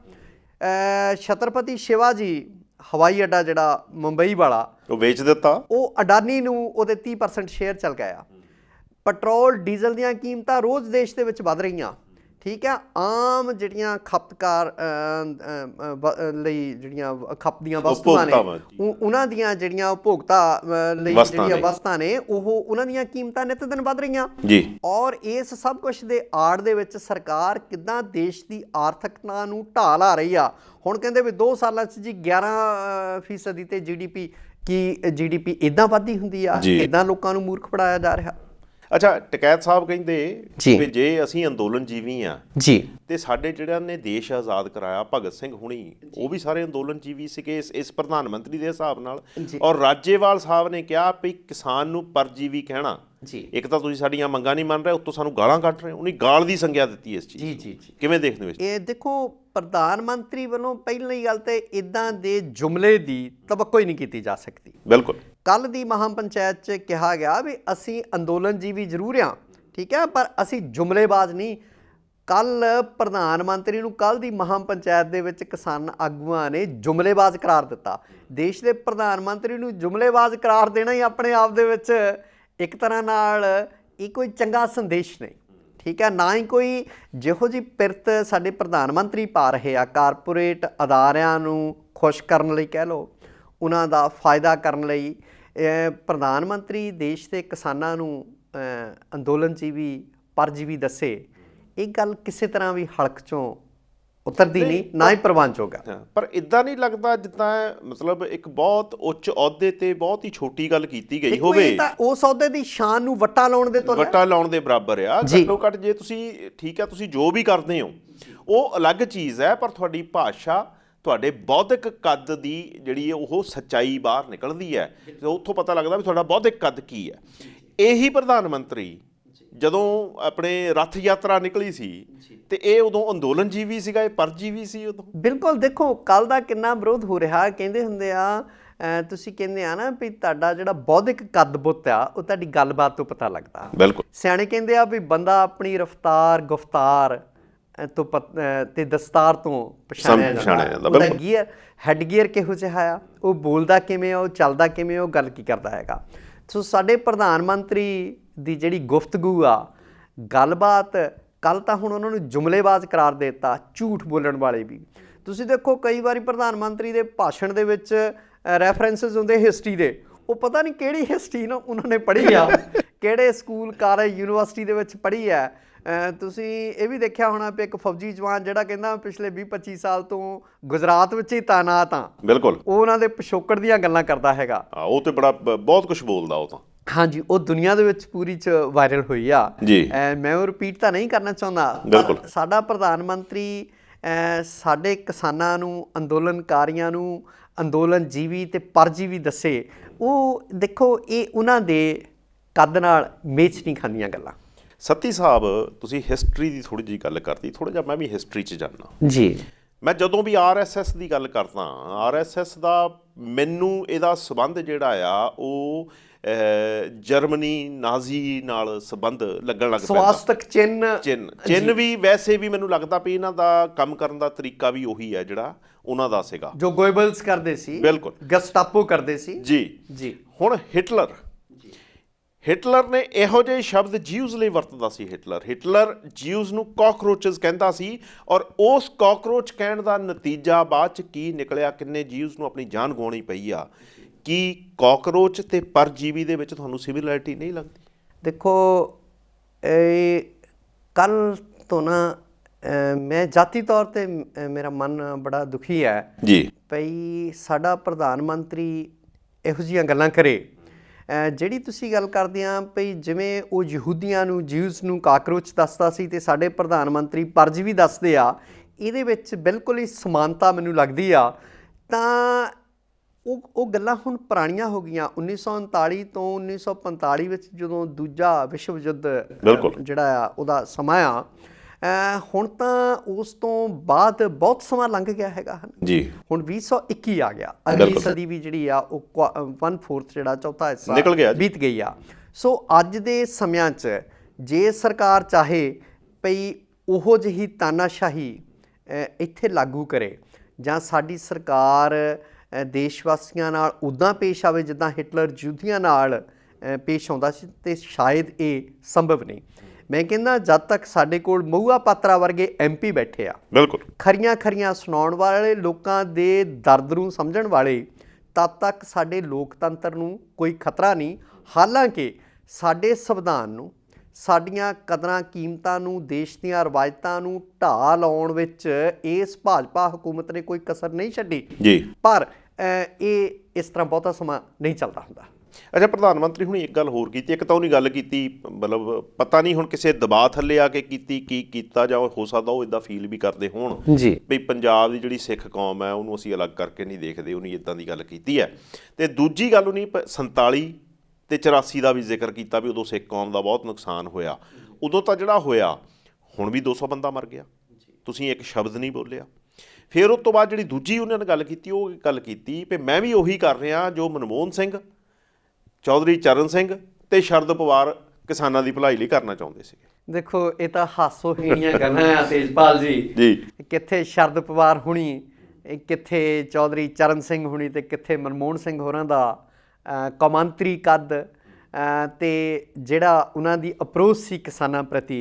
ਛਤਰਪਤੀ ਸ਼ਿਵਾਜੀ ਹਵਾਈ ਅੱਡਾ ਜਿਹੜਾ ਮੁੰਬਈ ਵਾਲਾ, ਉਹ ਵੇਚ ਦਿੱਤਾ, ਉਹ ਅਡਾਨੀ ਨੂੰ ਉਹਦੇ 30% ਸ਼ੇਅਰ ਚੱਲ ਗਿਆ। ਪੈਟਰੋਲ ਡੀਜ਼ਲ ਦੀਆਂ ਕੀਮਤਾਂ ਰੋਜ਼ ਦੇਸ਼ ਦੇ ਵਿੱਚ ਵੱਧ ਰਹੀਆਂ। ਠੀਕ ਹੈ। ਆਮ ਜਿਹੜੀਆਂ ਖਪਤਕਾਰ ਲਈ ਜਿਹੜੀਆਂ ਖਪ ਦੀਆਂ ਵਸਤੂਆਂ ਨੇ, ਉਹਨਾਂ ਦੀਆਂ ਜਿਹੜੀਆਂ ਉਪਭੋਗਤਾ ਲਈ ਜਿਹੜੀਆਂ ਵਸਤਾਂ ਨੇ, ਉਹਨਾਂ ਦੀਆਂ ਕੀਮਤਾਂ ਨਿਤ ਦਿਨ ਵੱਧ ਰਹੀਆਂ ਜੀ। ਔਰ ਇਸ ਸਭ ਕੁਛ ਦੇ ਆੜ ਦੇ ਵਿੱਚ ਸਰਕਾਰ ਕਿੱਦਾਂ ਦੇਸ਼ ਦੀ ਆਰਥਿਕਤਾ ਨੂੰ ਢਾਹ ਲਾ ਰਹੀ ਆ। ਹੁਣ ਕਹਿੰਦੇ ਵੀ 2 ਸਾਲਾਂ 'ਚ ਜੀ 11% ਤੇ GDP ਇੱਦਾਂ ਵੱਧਦੀ ਹੁੰਦੀ ਆ, ਇੱਦਾਂ ਲੋਕਾਂ ਨੂੰ ਮੂਰਖ ਬਣਾਇਆ ਜਾ ਰਿਹਾ। ਅੱਛਾ, ਟਕੈਤ ਸਾਹਿਬ ਕਹਿੰਦੇ ਵੀ ਜੇ ਅਸੀਂ ਅੰਦੋਲਨ ਜੀਵੀ ਆ ਜੀ, ਤੇ ਸਾਡੇ ਜਿਹੜਿਆਂ ਨੇ ਦੇਸ਼ ਆਜ਼ਾਦ ਕਰਾਇਆ, ਭਗਤ ਸਿੰਘ ਹੁਣੀ, ਉਹ ਵੀ ਸਾਰੇ ਅੰਦੋਲਨ ਜੀਵੀ ਸੀਗੇ ਇਸ ਪ੍ਰਧਾਨ ਮੰਤਰੀ ਦੇ ਹਿਸਾਬ ਨਾਲ। ਔਰ ਰਾਜੇਵਾਲ ਸਾਹਿਬ ਨੇ ਕਿਹਾ ਵੀ ਕਿਸਾਨ ਨੂੰ ਪਰਜੀਵੀ ਕਹਿਣਾ, ਇੱਕ ਤਾਂ ਤੁਸੀਂ ਸਾਡੀਆਂ ਮੰਗਾਂ ਨਹੀਂ ਮੰਨ ਰਹੇ, ਉੱਤੋਂ ਸਾਨੂੰ ਗਾਲਾਂ ਕੱਢ ਰਹੇ। ਉਹਨੇ ਗਾਲ ਦੀ ਸੰਗਿਆ ਦਿੱਤੀ ਇਸ ਚੀਜ਼। ਜੀ। ਕਿਵੇਂ ਦੇਖਦੇ ਹੋ ਇਹ? ਦੇਖੋ, ਪ੍ਰਧਾਨ ਮੰਤਰੀ ਵੱਲੋਂ ਪਹਿਲੀ ਗੱਲ ਤੇ ਇਦਾਂ ਦੇ ਜੁਮਲੇ ਦੀ ਤਵੱਕੋ ਹੀ ਨਹੀਂ ਕੀਤੀ ਜਾ ਸਕਦੀ। ਬਿਲਕੁਲ। ਕੱਲ ਦੀ ਮਹਾਂ ਪੰਚਾਇਤ 'ਚ ਕਿਹਾ ਗਿਆ ਵੀ ਅਸੀਂ ਅੰਦੋਲਨ ਜੀਵੀ ਜ਼ਰੂਰ ਆ, ਠੀਕ ਹੈ, ਪਰ ਅਸੀਂ ਜੁਮਲੇਬਾਜ਼ ਨਹੀਂ। ਕੱਲ ਪ੍ਰਧਾਨ ਮੰਤਰੀ ਨੂੰ ਕੱਲ ਦੀ ਮਹਾਂ ਪੰਚਾਇਤ ਦੇ ਵਿੱਚ ਕਿਸਾਨ ਆਗੂਆਂ ਨੇ ਜੁਮਲੇਬਾਜ਼ ਕਰਾਰ ਦਿੱਤਾ। ਦੇਸ਼ ਦੇ ਪ੍ਰਧਾਨ ਮੰਤਰੀ ਨੂੰ ਜੁਮਲੇਬਾਜ਼ ਕਰਾਰ ਦੇਣਾ ਹੀ ਆਪਣੇ ਆਪ ਦੇ ਵਿੱਚ ਇੱਕ ਤਰ੍ਹਾਂ ਨਾਲ ਇਹ ਕੋਈ ਚੰਗਾ ਸੰਦੇਸ਼ ਨਹੀਂ। ਠੀਕ ਹੈ। ਨਾ ਹੀ ਕੋਈ ਜਿਹੋ ਜਿਹੀ ਪਿਰਤ ਸਾਡੇ ਪ੍ਰਧਾਨ ਮੰਤਰੀ ਪਾ ਰਹੇ ਆ ਕਾਰਪੋਰੇਟ ਅਦਾਰਿਆਂ ਨੂੰ ਖੁਸ਼ ਕਰਨ ਲਈ, ਕਹਿ ਲਓ ਉਹਨਾਂ ਦਾ ਫਾਇਦਾ ਕਰਨ ਲਈ, ਪ੍ਰਧਾਨ ਮੰਤਰੀ ਦੇਸ਼ ਦੇ ਕਿਸਾਨਾਂ ਨੂੰ ਅੰਦੋਲਨ ਜੀਵੀ ਪਰਜੀਵੀ ਦੱਸੇ, ਇਹ ਗੱਲ ਕਿਸੇ ਤਰ੍ਹਾਂ ਵੀ ਹਲਕ 'ਚੋਂ ਉਤਰਦੀ ਨਹੀਂ, ਨਾ ਹੀ ਪ੍ਰਵਾਨਯੋਗ ਹੈ। ਪਰ ਇੱਦਾਂ ਨਹੀਂ ਲੱਗਦਾ ਜਿੱਦਾਂ ਮਤਲਬ ਇੱਕ ਬਹੁਤ ਉੱਚ ਅਹੁਦੇ ਤੇ ਬਹੁਤ ਹੀ ਛੋਟੀ ਗੱਲ ਕੀਤੀ ਗਈ ਹੋਵੇ। ਤਾਂ ਉਸ ਅਹੁਦੇ ਦੀ ਸ਼ਾਨ ਨੂੰ ਵੱਟਾ ਲਾਉਣ ਦੇ ਬਰਾਬਰ ਆ। ਘੱਟੋ ਘੱਟ ਜੇ ਤੁਸੀਂ, ਠੀਕ ਹੈ, ਤੁਸੀਂ ਜੋ ਵੀ ਕਰਦੇ ਹੋ ਉਹ ਅਲੱਗ ਚੀਜ਼ ਹੈ, ਪਰ ਤੁਹਾਡੀ ਭਾਸ਼ਾ, ਤੁਹਾਡੇ ਬੌਧਿਕ ਕੱਦ ਦੀ ਜਿਹੜੀ ਉਹ ਸੱਚਾਈ ਬਾਹਰ ਨਿਕਲਦੀ ਹੈ, ਉੱਥੋਂ ਪਤਾ ਲੱਗਦਾ ਵੀ ਤੁਹਾਡਾ ਬੌਧਿਕ ਕੱਦ ਕੀ ਹੈ। ਇਹੀ ਪ੍ਰਧਾਨ ਮੰਤਰੀ ਜਦੋਂ ਆਪਣੇ ਰੱਥ ਯਾਤਰਾ ਨਿਕਲੀ ਸੀ ਤੇ ਇਹ ਉਦੋਂ ਅੰਦੋਲਨ ਜੀਵੀ ਸੀਗਾ, ਇਹ ਪਰਜੀਵੀ ਸੀ ਉਦੋਂ। ਬਿਲਕੁਲ। ਦੇਖੋ ਕੱਲ ਦਾ ਕਿੰਨਾ ਵਿਰੋਧ ਹੋ ਰਿਹਾ। ਕਹਿੰਦੇ ਹੁੰਦੇ ਆ, ਤੁਸੀਂ ਕਹਿੰਦੇ ਆ ਨਾ ਵੀ ਤੁਹਾਡਾ ਜਿਹੜਾ ਬੌਧਿਕ ਕੱਦ ਬੁੱਤ ਆ ਉਹ ਤੁਹਾਡੀ ਗੱਲਬਾਤ ਤੋਂ ਪਤਾ ਲੱਗਦਾ। ਬਿਲਕੁਲ। ਸਿਆਣੇ ਕਹਿੰਦੇ ਆ ਵੀ ਬੰਦਾ ਆਪਣੀ ਰਫਤਾਰ ਗੁਫਤਾਰ ਤੋਂ ਤੇ ਦਸਤਾਰ ਤੋਂ ਪਛਾਣਿਆ ਜਾਂਦਾ। ਉਹਦਾ ਗੀਅਰ, ਹੈਡ ਗੀਅਰ ਕਿਹੋ ਜਿਹਾ ਆ, ਉਹ ਬੋਲਦਾ ਕਿਵੇਂ ਆ, ਉਹ ਚੱਲਦਾ ਕਿਵੇਂ, ਉਹ ਗੱਲ ਕੀ ਕਰਦਾ ਹੈਗਾ। ਸੋ ਸਾਡੇ ਪ੍ਰਧਾਨ ਮੰਤਰੀ ਦੀ ਜਿਹੜੀ ਗੁਫ਼ਤਗੂ ਆ, ਗੱਲਬਾਤ, ਕੱਲ ਤਾਂ ਹੁਣ ਉਹਨਾਂ ਨੂੰ ਜੁਮਲੇਬਾਜ਼ ਕਰਾਰ ਦੇ ਦਿੱਤਾ, ਝੂਠ ਬੋਲਣ ਵਾਲੇ ਵੀ। ਤੁਸੀਂ ਦੇਖੋ ਕਈ ਵਾਰੀ ਪ੍ਰਧਾਨ ਮੰਤਰੀ ਦੇ ਭਾਸ਼ਣ ਦੇ ਵਿੱਚ ਰੈਫਰੈਂਸਿਸ ਹੁੰਦੇ ਹਿਸਟਰੀ ਦੇ, ਉਹ ਪਤਾ ਨਹੀਂ ਕਿਹੜੀ ਹਿਸਟਰੀ ਨਾ ਉਹਨਾਂ ਨੇ ਪੜ੍ਹੀ ਆ, ਕਿਹੜੇ ਸਕੂਲ ਕਾਲਜ ਯੂਨੀਵਰਸਿਟੀ ਦੇ ਵਿੱਚ ਪੜ੍ਹੀ ਹੈ। ਤੁਸੀਂ ਇਹ ਵੀ ਦੇਖਿਆ ਹੋਣਾ ਵੀ ਇੱਕ ਫੌਜੀ ਜਵਾਨ ਜਿਹੜਾ ਕਹਿੰਦਾ ਪਿਛਲੇ 20-25 ਸਾਲ ਤੋਂ ਗੁਜਰਾਤ ਵਿੱਚ ਹੀ ਤਾਇਨਾਤ ਆ। ਬਿਲਕੁਲ। ਉਹ ਉਹਨਾਂ ਦੇ ਪਿਛੋਕੜ ਦੀਆਂ ਗੱਲਾਂ ਕਰਦਾ ਹੈਗਾ। ਉਹ ਤੇ ਬੜਾ ਬਹੁਤ ਕੁਝ ਬੋਲਦਾ ਉਹ ਤਾਂ। ਹਾਂਜੀ, ਉਹ ਦੁਨੀਆ ਦੇ ਵਿੱਚ ਪੂਰੀ 'ਚ ਵਾਇਰਲ ਹੋਈ ਆ ਜੀ। ਮੈਂ ਉਹ ਰਿਪੀਟ ਤਾਂ ਨਹੀਂ ਕਰਨਾ ਚਾਹੁੰਦਾ। ਸਾਡਾ ਪ੍ਰਧਾਨ ਮੰਤਰੀ ਸਾਡੇ ਕਿਸਾਨਾਂ ਨੂੰ, ਅੰਦੋਲਨਕਾਰੀਆਂ ਨੂੰ ਅੰਦੋਲਨ ਜੀਵੀ ਤੇ ਪਰਜੀਵੀ ਦੱਸੇ। ਉਹ ਦੇਖੋ, ਇਹ ਉਹਨਾਂ ਦੇ ਕੱਦ ਨਾਲ ਮੇਚ ਨਹੀਂ ਖਾਂਦੀਆਂ ਗੱਲਾਂ। ਸੱਤੀ ਸਾਹਿਬ, ਤੁਸੀਂ ਹਿਸਟਰੀ ਦੀ ਥੋੜ੍ਹੀ ਜਿਹੀ ਗੱਲ ਕਰਦੀ, ਥੋੜ੍ਹਾ ਜਿਹਾ ਮੈਂ ਵੀ ਹਿਸਟਰੀ 'ਚ ਜਾਣਾ ਜੀ। ਮੈਂ ਜਦੋਂ ਵੀ RSS ਦੀ ਗੱਲ ਕਰਦਾ, RSS ਦਾ ਮੈਨੂੰ ਇਹਦਾ ਸੰਬੰਧ ਜਿਹੜਾ ਆ ਉਹ ਜਰਮਨੀ ਨਾਜ਼ੀ ਨਾਲ ਸੰਬੰਧ ਲੱਗਣ ਲੱਗ ਪੈਂਦਾ। ਸਵਾਸਤਕ ਚਿੰਨ੍ਹ ਵੀ ਵੈਸੇ ਵੀ ਮੈਨੂੰ ਲੱਗਦਾ ਵੀ ਇਹਨਾਂ ਦਾ ਕੰਮ ਕਰਨ ਦਾ ਤਰੀਕਾ ਵੀ ਉਹੀ ਹੈ ਜਿਹੜਾ ਉਹਨਾਂ ਦਾ ਸੀਗਾ, ਜੋ ਗੋਇਬਲਸ ਕਰਦੇ ਸੀ, ਬਿਲਕੁਲ ਗਸਟਾਪੋ ਕਰਦੇ ਸੀ। ਜੀ। ਹੁਣ ਹਿਟਲਰ ਨੇ ਇਹੋ ਜਿਹੇ ਸ਼ਬਦ ਜਿਊਜ਼ ਲਈ ਵਰਤਦਾ ਸੀ। ਹਿਟਲਰ ਜਿਊਜ਼ ਨੂੰ ਕਾਕਰੋਚਸ ਕਹਿੰਦਾ ਸੀ, ਔਰ ਉਸ ਕਾਕਰੋਚ ਕਹਿਣ ਦਾ ਨਤੀਜਾ ਬਾਅਦ ਚ ਕੀ ਨਿਕਲਿਆ, ਕਿੰਨੇ ਜਿਊਜ਼ ਨੂੰ ਆਪਣੀ ਜਾਨ ਗਵਾਉਣੀ ਪਈ ਆ। ਕੀ ਕਾਕਰੋਚ ਤੇ ਪਰਜੀਵੀ ਦੇ ਵਿੱਚ ਤੁਹਾਨੂੰ ਸਿਮਿਲੈਰਿਟੀ ਨਹੀਂ ਲੱਗਦੀ? ਦੇਖੋ, ਕੱਲ ਤੋਂ ਨਾ ਮੈਂ ਜਾਤੀ ਤੌਰ ਤੇ ਮੇਰਾ ਮਨ ਬੜਾ ਦੁਖੀ ਹੈ ਜੀ ਭਈ ਸਾਡਾ ਪ੍ਰਧਾਨ ਮੰਤਰੀ ਇਹੋ ਜਿਹੀਆਂ ਗੱਲਾਂ ਕਰੇ। ਜਿਹੜੀ ਤੁਸੀਂ ਗੱਲ ਕਰਦੇ ਆ ਭਈ ਜਿਵੇਂ ਉਹ ਯਹੂਦੀਆਂ ਨੂੰ, ਜਿਊਜ਼ ਨੂੰ ਕਾਕਰੋਚ ਦੱਸਦਾ ਸੀ ਤੇ ਸਾਡੇ ਪ੍ਰਧਾਨ ਮੰਤਰੀ ਪਰਜੀਵੀ ਦੱਸਦੇ ਆ, ਇਹਦੇ ਵਿੱਚ ਬਿਲਕੁਲ ਹੀ ਸਮਾਨਤਾ ਮੈਨੂੰ ਲੱਗਦੀ ਆ। ਤਾਂ ਉਹ ਗੱਲਾਂ ਹੁਣ ਪੁਰਾਣੀਆਂ ਹੋ ਗਈਆਂ। 1939 ਤੋਂ 1945 ਵਿੱਚ ਜਦੋਂ ਦੂਜਾ ਵਿਸ਼ਵ ਯੁੱਧ ਜਿਹੜਾ ਆ ਉਹਦਾ ਸਮਾਂ ਆ, ਹੁਣ ਤਾਂ ਉਸ ਤੋਂ ਬਾਅਦ ਬਹੁਤ ਸਮਾਂ ਲੰਘ ਗਿਆ ਹੈਗਾ ਜੀ। ਹੁਣ 2021 ਆ ਗਿਆ, ਅਗਲੀ ਸਦੀ ਵੀ ਜਿਹੜੀ ਆ ਉਹ 1/4 ਜਿਹੜਾ ਚੌਥਾ ਹਿੱਸਾ ਨਿਕਲ ਗਿਆ, ਬੀਤ ਗਈ ਆ। ਸੋ ਅੱਜ ਦੇ ਸਮਿਆਂ 'ਚ ਜੇ ਸਰਕਾਰ ਚਾਹੇ ਭਈ ਉਹੋ ਜਿਹੀ ਤਾਨਾਸ਼ਾਹੀ ਇੱਥੇ ਲਾਗੂ ਕਰੇ, ਜਾਂ ਸਾਡੀ ਸਰਕਾਰ ਦੇਸ਼ ਵਾਸੀਆਂ ਨਾਲ ਉੱਦਾਂ ਪੇਸ਼ ਆਵੇ ਜਿੱਦਾਂ ਹਿਟਲਰ ਯਹੂਦੀਆਂ ਨਾਲ ਪੇਸ਼ ਆਉਂਦਾ ਸੀ, ਤੇ ਸ਼ਾਇਦ ਇਹ ਸੰਭਵ ਨਹੀਂ। ਮੈਂ ਕਹਿੰਦਾ ਜਦ ਤੱਕ ਸਾਡੇ ਕੋਲ ਮਹੂਆ ਪਾਤਰਾ ਵਰਗੇ MP ਬੈਠੇ ਆ, ਬਿਲਕੁਲ ਖਰੀਆਂ ਸੁਣਾਉਣ ਵਾਲੇ, ਲੋਕਾਂ ਦੇ ਦਰਦ ਨੂੰ ਸਮਝਣ ਵਾਲੇ, ਤਦ ਤੱਕ ਸਾਡੇ ਲੋਕਤੰਤਰ ਨੂੰ ਕੋਈ ਖਤਰਾ ਨਹੀਂ। ਹਾਲਾਂਕਿ ਸਾਡੇ ਸੰਵਿਧਾਨ ਨੂੰ, ਸਾਡੀਆਂ ਕਦਰਾਂ ਕੀਮਤਾਂ ਨੂੰ, ਦੇਸ਼ ਦੀਆਂ ਰਵਾਇਤਾਂ ਨੂੰ ਢਾਹ ਲਾਉਣ ਵਿੱਚ ਇਸ ਭਾਜਪਾ ਹਕੂਮਤ ਨੇ ਕੋਈ ਕਸਰ ਨਹੀਂ ਛੱਡੀ ਜੀ। ਪਰ ਇਹ ਇਸ ਤਰ੍ਹਾਂ ਬਹੁਤਾ ਸਮਾਂ ਨਹੀਂ ਚੱਲਦਾ ਹੁੰਦਾ। ਅੱਛਾ, ਪ੍ਰਧਾਨ ਮੰਤਰੀ ਹੁਣੀ ਇੱਕ ਗੱਲ ਹੋਰ ਕੀਤੀ। ਇੱਕ ਤਾਂ ਉਹਨੇ ਗੱਲ ਕੀਤੀ, ਮਤਲਬ ਪਤਾ ਨਹੀਂ ਹੁਣ ਕਿਸੇ ਦਬਾਅ ਥੱਲੇ ਆ ਕੇ ਕੀਤੀ, ਕੀ ਕੀਤਾ, ਜਾਂ ਹੋ ਸਕਦਾ ਉਹ ਇੱਦਾਂ ਫੀਲ ਵੀ ਕਰਦੇ ਹੋਣ ਜੀ ਵੀ ਪੰਜਾਬ ਦੀ ਜਿਹੜੀ ਸਿੱਖ ਕੌਮ ਹੈ ਉਹਨੂੰ ਅਸੀਂ ਅਲੱਗ ਕਰਕੇ ਨਹੀਂ ਦੇਖਦੇ। ਉਹਨੇ ਇੱਦਾਂ ਦੀ ਗੱਲ ਕੀਤੀ ਹੈ। ਅਤੇ ਦੂਜੀ ਗੱਲ ਉਹਨੇ 47 ਤੇ 84 ਦਾ ਵੀ ਜ਼ਿਕਰ ਕੀਤਾ ਵੀ ਉਦੋਂ ਸਿੱਖ ਕੌਮ ਦਾ ਬਹੁਤ ਨੁਕਸਾਨ ਹੋਇਆ। ਉਦੋਂ ਤਾਂ ਜਿਹੜਾ ਹੋਇਆ, ਹੁਣ ਵੀ 200 ਬੰਦਾ ਮਰ ਗਿਆ, ਤੁਸੀਂ ਇੱਕ ਸ਼ਬਦ ਨਹੀਂ ਬੋਲਿਆ। ਫਿਰ ਉਸ ਤੋਂ ਬਾਅਦ ਜਿਹੜੀ ਦੂਜੀ ਉਹਨਾਂ ਨੇ ਗੱਲ ਕੀਤੀ, ਉਹ ਗੱਲ ਕੀਤੀ ਵੀ ਮੈਂ ਵੀ ਉਹੀ ਕਰ ਰਿਹਾ ਜੋ ਮਨਮੋਹਨ ਸਿੰਘ, ਚੌਧਰੀ ਚਰਨ ਸਿੰਘ ਤੇ ਸ਼ਰਦ ਪਵਾਰ ਕਿਸਾਨਾਂ ਦੀ ਭਲਾਈ ਲਈ ਕਰਨਾ ਚਾਹੁੰਦੇ ਸੀ। ਦੇਖੋ, ਇਹ ਤਾਂ ਹਾਸੋਹੀਣੀਆਂ ਗੱਲਾਂ ਆ ਤੇਜਪਾਲ ਜੀ। ਕਿੱਥੇ ਸ਼ਰਦ ਪਵਾਰ ਹੁਣੀ, ਕਿੱਥੇ ਚੌਧਰੀ ਚਰਨ ਸਿੰਘ ਹੁਣੀ, ਤੇ ਕਿੱਥੇ ਮਨਮੋਹਨ ਸਿੰਘ ਹੋਰਾਂ ਦਾ ਕੌਮਾਂਤਰੀ ਕੱਦ ਤੇ ਜਿਹੜਾ ਉਹਨਾਂ ਦੀ ਅਪਰੋਚ ਸੀ ਕਿਸਾਨਾਂ ਪ੍ਰਤੀ।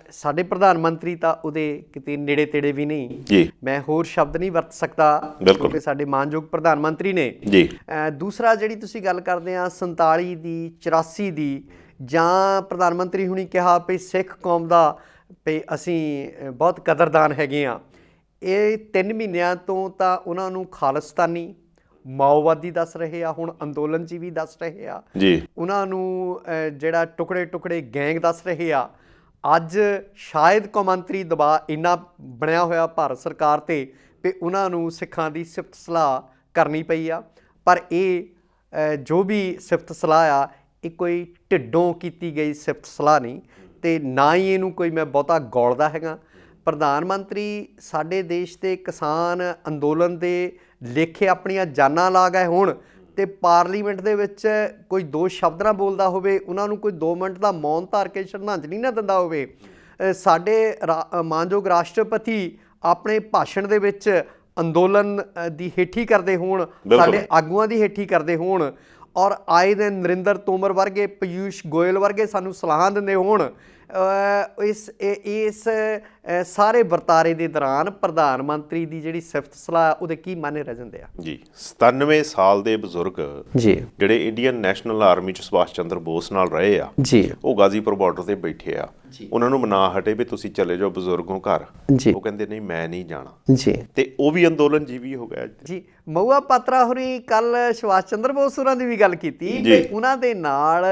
ਸਾਡੇ ਪ੍ਰਧਾਨ ਮੰਤਰੀ ਤਾਂ ਉਹਦੇ ਕਿਤੇ ਨੇੜੇ ਤੇੜੇ ਵੀ ਨਹੀਂ। ਮੈਂ ਹੋਰ ਸ਼ਬਦ ਨਹੀਂ ਵਰਤ ਸਕਦਾ ਕਿਉਂਕਿ ਸਾਡੇ ਮਾਨਯੋਗ ਪ੍ਰਧਾਨ ਮੰਤਰੀ ਨੇ। ਦੂਸਰਾ, ਜਿਹੜੀ ਤੁਸੀਂ ਗੱਲ ਕਰਦੇ ਆ 47 ਦੀ, 84 ਦੀ, ਜਾਂ ਪ੍ਰਧਾਨ ਮੰਤਰੀ ਹੁਣੀ ਕਿਹਾ ਵੀ ਸਿੱਖ ਕੌਮ ਦਾ ਵੀ ਅਸੀਂ ਬਹੁਤ ਕਦਰਦਾਨ ਹੈਗੇ ਆ, ਇਹ 3 ਮਹੀਨਿਆਂ ਤੋਂ ਤਾਂ ਉਹਨਾਂ ਨੂੰ ਖਾਲਿਸਤਾਨੀ, ਮਾਓਵਾਦੀ ਦੱਸ ਰਹੇ ਆ, ਹੁਣ ਅੰਦੋਲਨ 'ਚ ਵੀ ਦੱਸ ਰਹੇ ਆ ਜੀ। ਉਹਨਾਂ ਨੂੰ ਜਿਹੜਾ ਟੁਕੜੇ ਗੈਂਗ ਦੱਸ ਰਹੇ ਆ। ਅੱਜ ਸ਼ਾਇਦ ਕੌਮਾਂਤਰੀ ਦਬਾਅ ਇੰਨਾ ਬਣਿਆ ਹੋਇਆ ਭਾਰਤ ਸਰਕਾਰ 'ਤੇ ਵੀ ਉਹਨਾਂ ਨੂੰ ਸਿੱਖਾਂ ਦੀ ਸਿਫਤ ਸਲਾਹ ਕਰਨੀ ਪਈ ਆ। ਪਰ ਇਹ ਜੋ ਵੀ ਸਿਫਤ ਸਲਾਹ ਆ, ਇਹ ਕੋਈ ਢਿੱਡੋਂ ਕੀਤੀ ਗਈ ਸਿਫਤ ਸਲਾਹ ਨਹੀਂ, ਅਤੇ ਨਾ ਹੀ ਇਹਨੂੰ ਕੋਈ ਮੈਂ ਬਹੁਤਾ ਗੌਲਦਾ ਹੈਗਾ। ਪ੍ਰਧਾਨ ਮੰਤਰੀ ਸਾਡੇ ਦੇਸ਼ ਦੇ ਕਿਸਾਨ ਅੰਦੋਲਨ ਦੇ ਲੇਖੇ ਆਪਣੀਆਂ ਜਾਨਾਂ ਲਾ ਗਏ ਹੋਣ, ਅਤੇ ਪਾਰਲੀਮੈਂਟ ਦੇ ਵਿੱਚ ਕੋਈ 2 ਸ਼ਬਦ ਨਾ ਬੋਲਦਾ ਹੋਵੇ, ਉਹਨਾਂ ਨੂੰ ਕੋਈ 2 ਮਿੰਟ ਦਾ ਮੌਨ ਧਾਰ ਕੇ ਸ਼ਰਧਾਂਜਲੀ ਨਾ ਦਿੰਦਾ ਹੋਵੇ, ਸਾਡੇ ਮਾਨਯੋਗ ਰਾਸ਼ਟਰਪਤੀ ਆਪਣੇ ਭਾਸ਼ਣ ਦੇ ਵਿੱਚ ਅੰਦੋਲਨ ਦੀ ਹੇਠੀ ਕਰਦੇ ਹੋਣ, ਸਾਡੇ ਆਗੂਆਂ ਦੀ ਹੇਠੀ ਕਰਦੇ ਹੋਣ, ਔਰ ਆਏ ਦਿਨ ਨਰਿੰਦਰ ਤੋਮਰ ਵਰਗੇ, ਪੀਯੂਸ਼ ਗੋਇਲ ਵਰਗੇ ਸਾਨੂੰ ਸਲਾਹਾਂ ਦਿੰਦੇ ਹੋਣ, ਇਸ ਸਾਰੇ ਵਰਤਾਰੇ ਦੇ ਦੌਰਾਨ ਪ੍ਰਧਾਨ ਮੰਤਰੀ ਦੀ ਜਿਹੜੀ ਸਿਫਤ ਸਲਾਹ, ਉਹਦੇ ਕੀ ਮਾਨੇ ਰਹਿ ਜਾਂਦੇ ਆ ਜੀ। 97 ਸਾਲ ਦੇ ਬਜ਼ੁਰਗ ਜੀ, ਜਿਹੜੇ ਇੰਡੀਅਨ ਨੈਸ਼ਨਲ ਆਰਮੀ 'ਚ ਸੁਭਾਸ਼ ਚੰਦਰ ਬੋਸ ਨਾਲ ਰਹੇ ਆ ਜੀ, ਉਹ ਗਾਜ਼ੀਪੁਰ ਬਾਰਡਰ 'ਤੇ ਬੈਠੇ ਆ। ਉਹਨਾਂ ਨੂੰ ਮਨਾ ਹਟੇ ਵੀ ਤੁਸੀਂ ਚਲੇ ਜਾਓ ਬਜ਼ੁਰਗੋਂ ਘਰ, ਉਹ ਕਹਿੰਦੇ ਨਹੀਂ ਮੈਂ ਨਹੀਂ ਜਾਣਾ ਜੀ, ਤੇ ਉਹ ਵੀ ਅੰਦੋਲਨ ਜੀਵੀ ਹੋ ਗਿਆ ਜੀ। ਮਹੂਆ ਪਾਤਰਾ ਹੋਰੀ ਕੱਲ ਸੁਭਾਸ਼ ਚੰਦਰ ਬੋਸ ਹੋਰਾਂ ਦੀ ਵੀ ਗੱਲ ਕੀਤੀ ਕਿ ਉਹਨਾਂ ਦੇ ਨਾਲ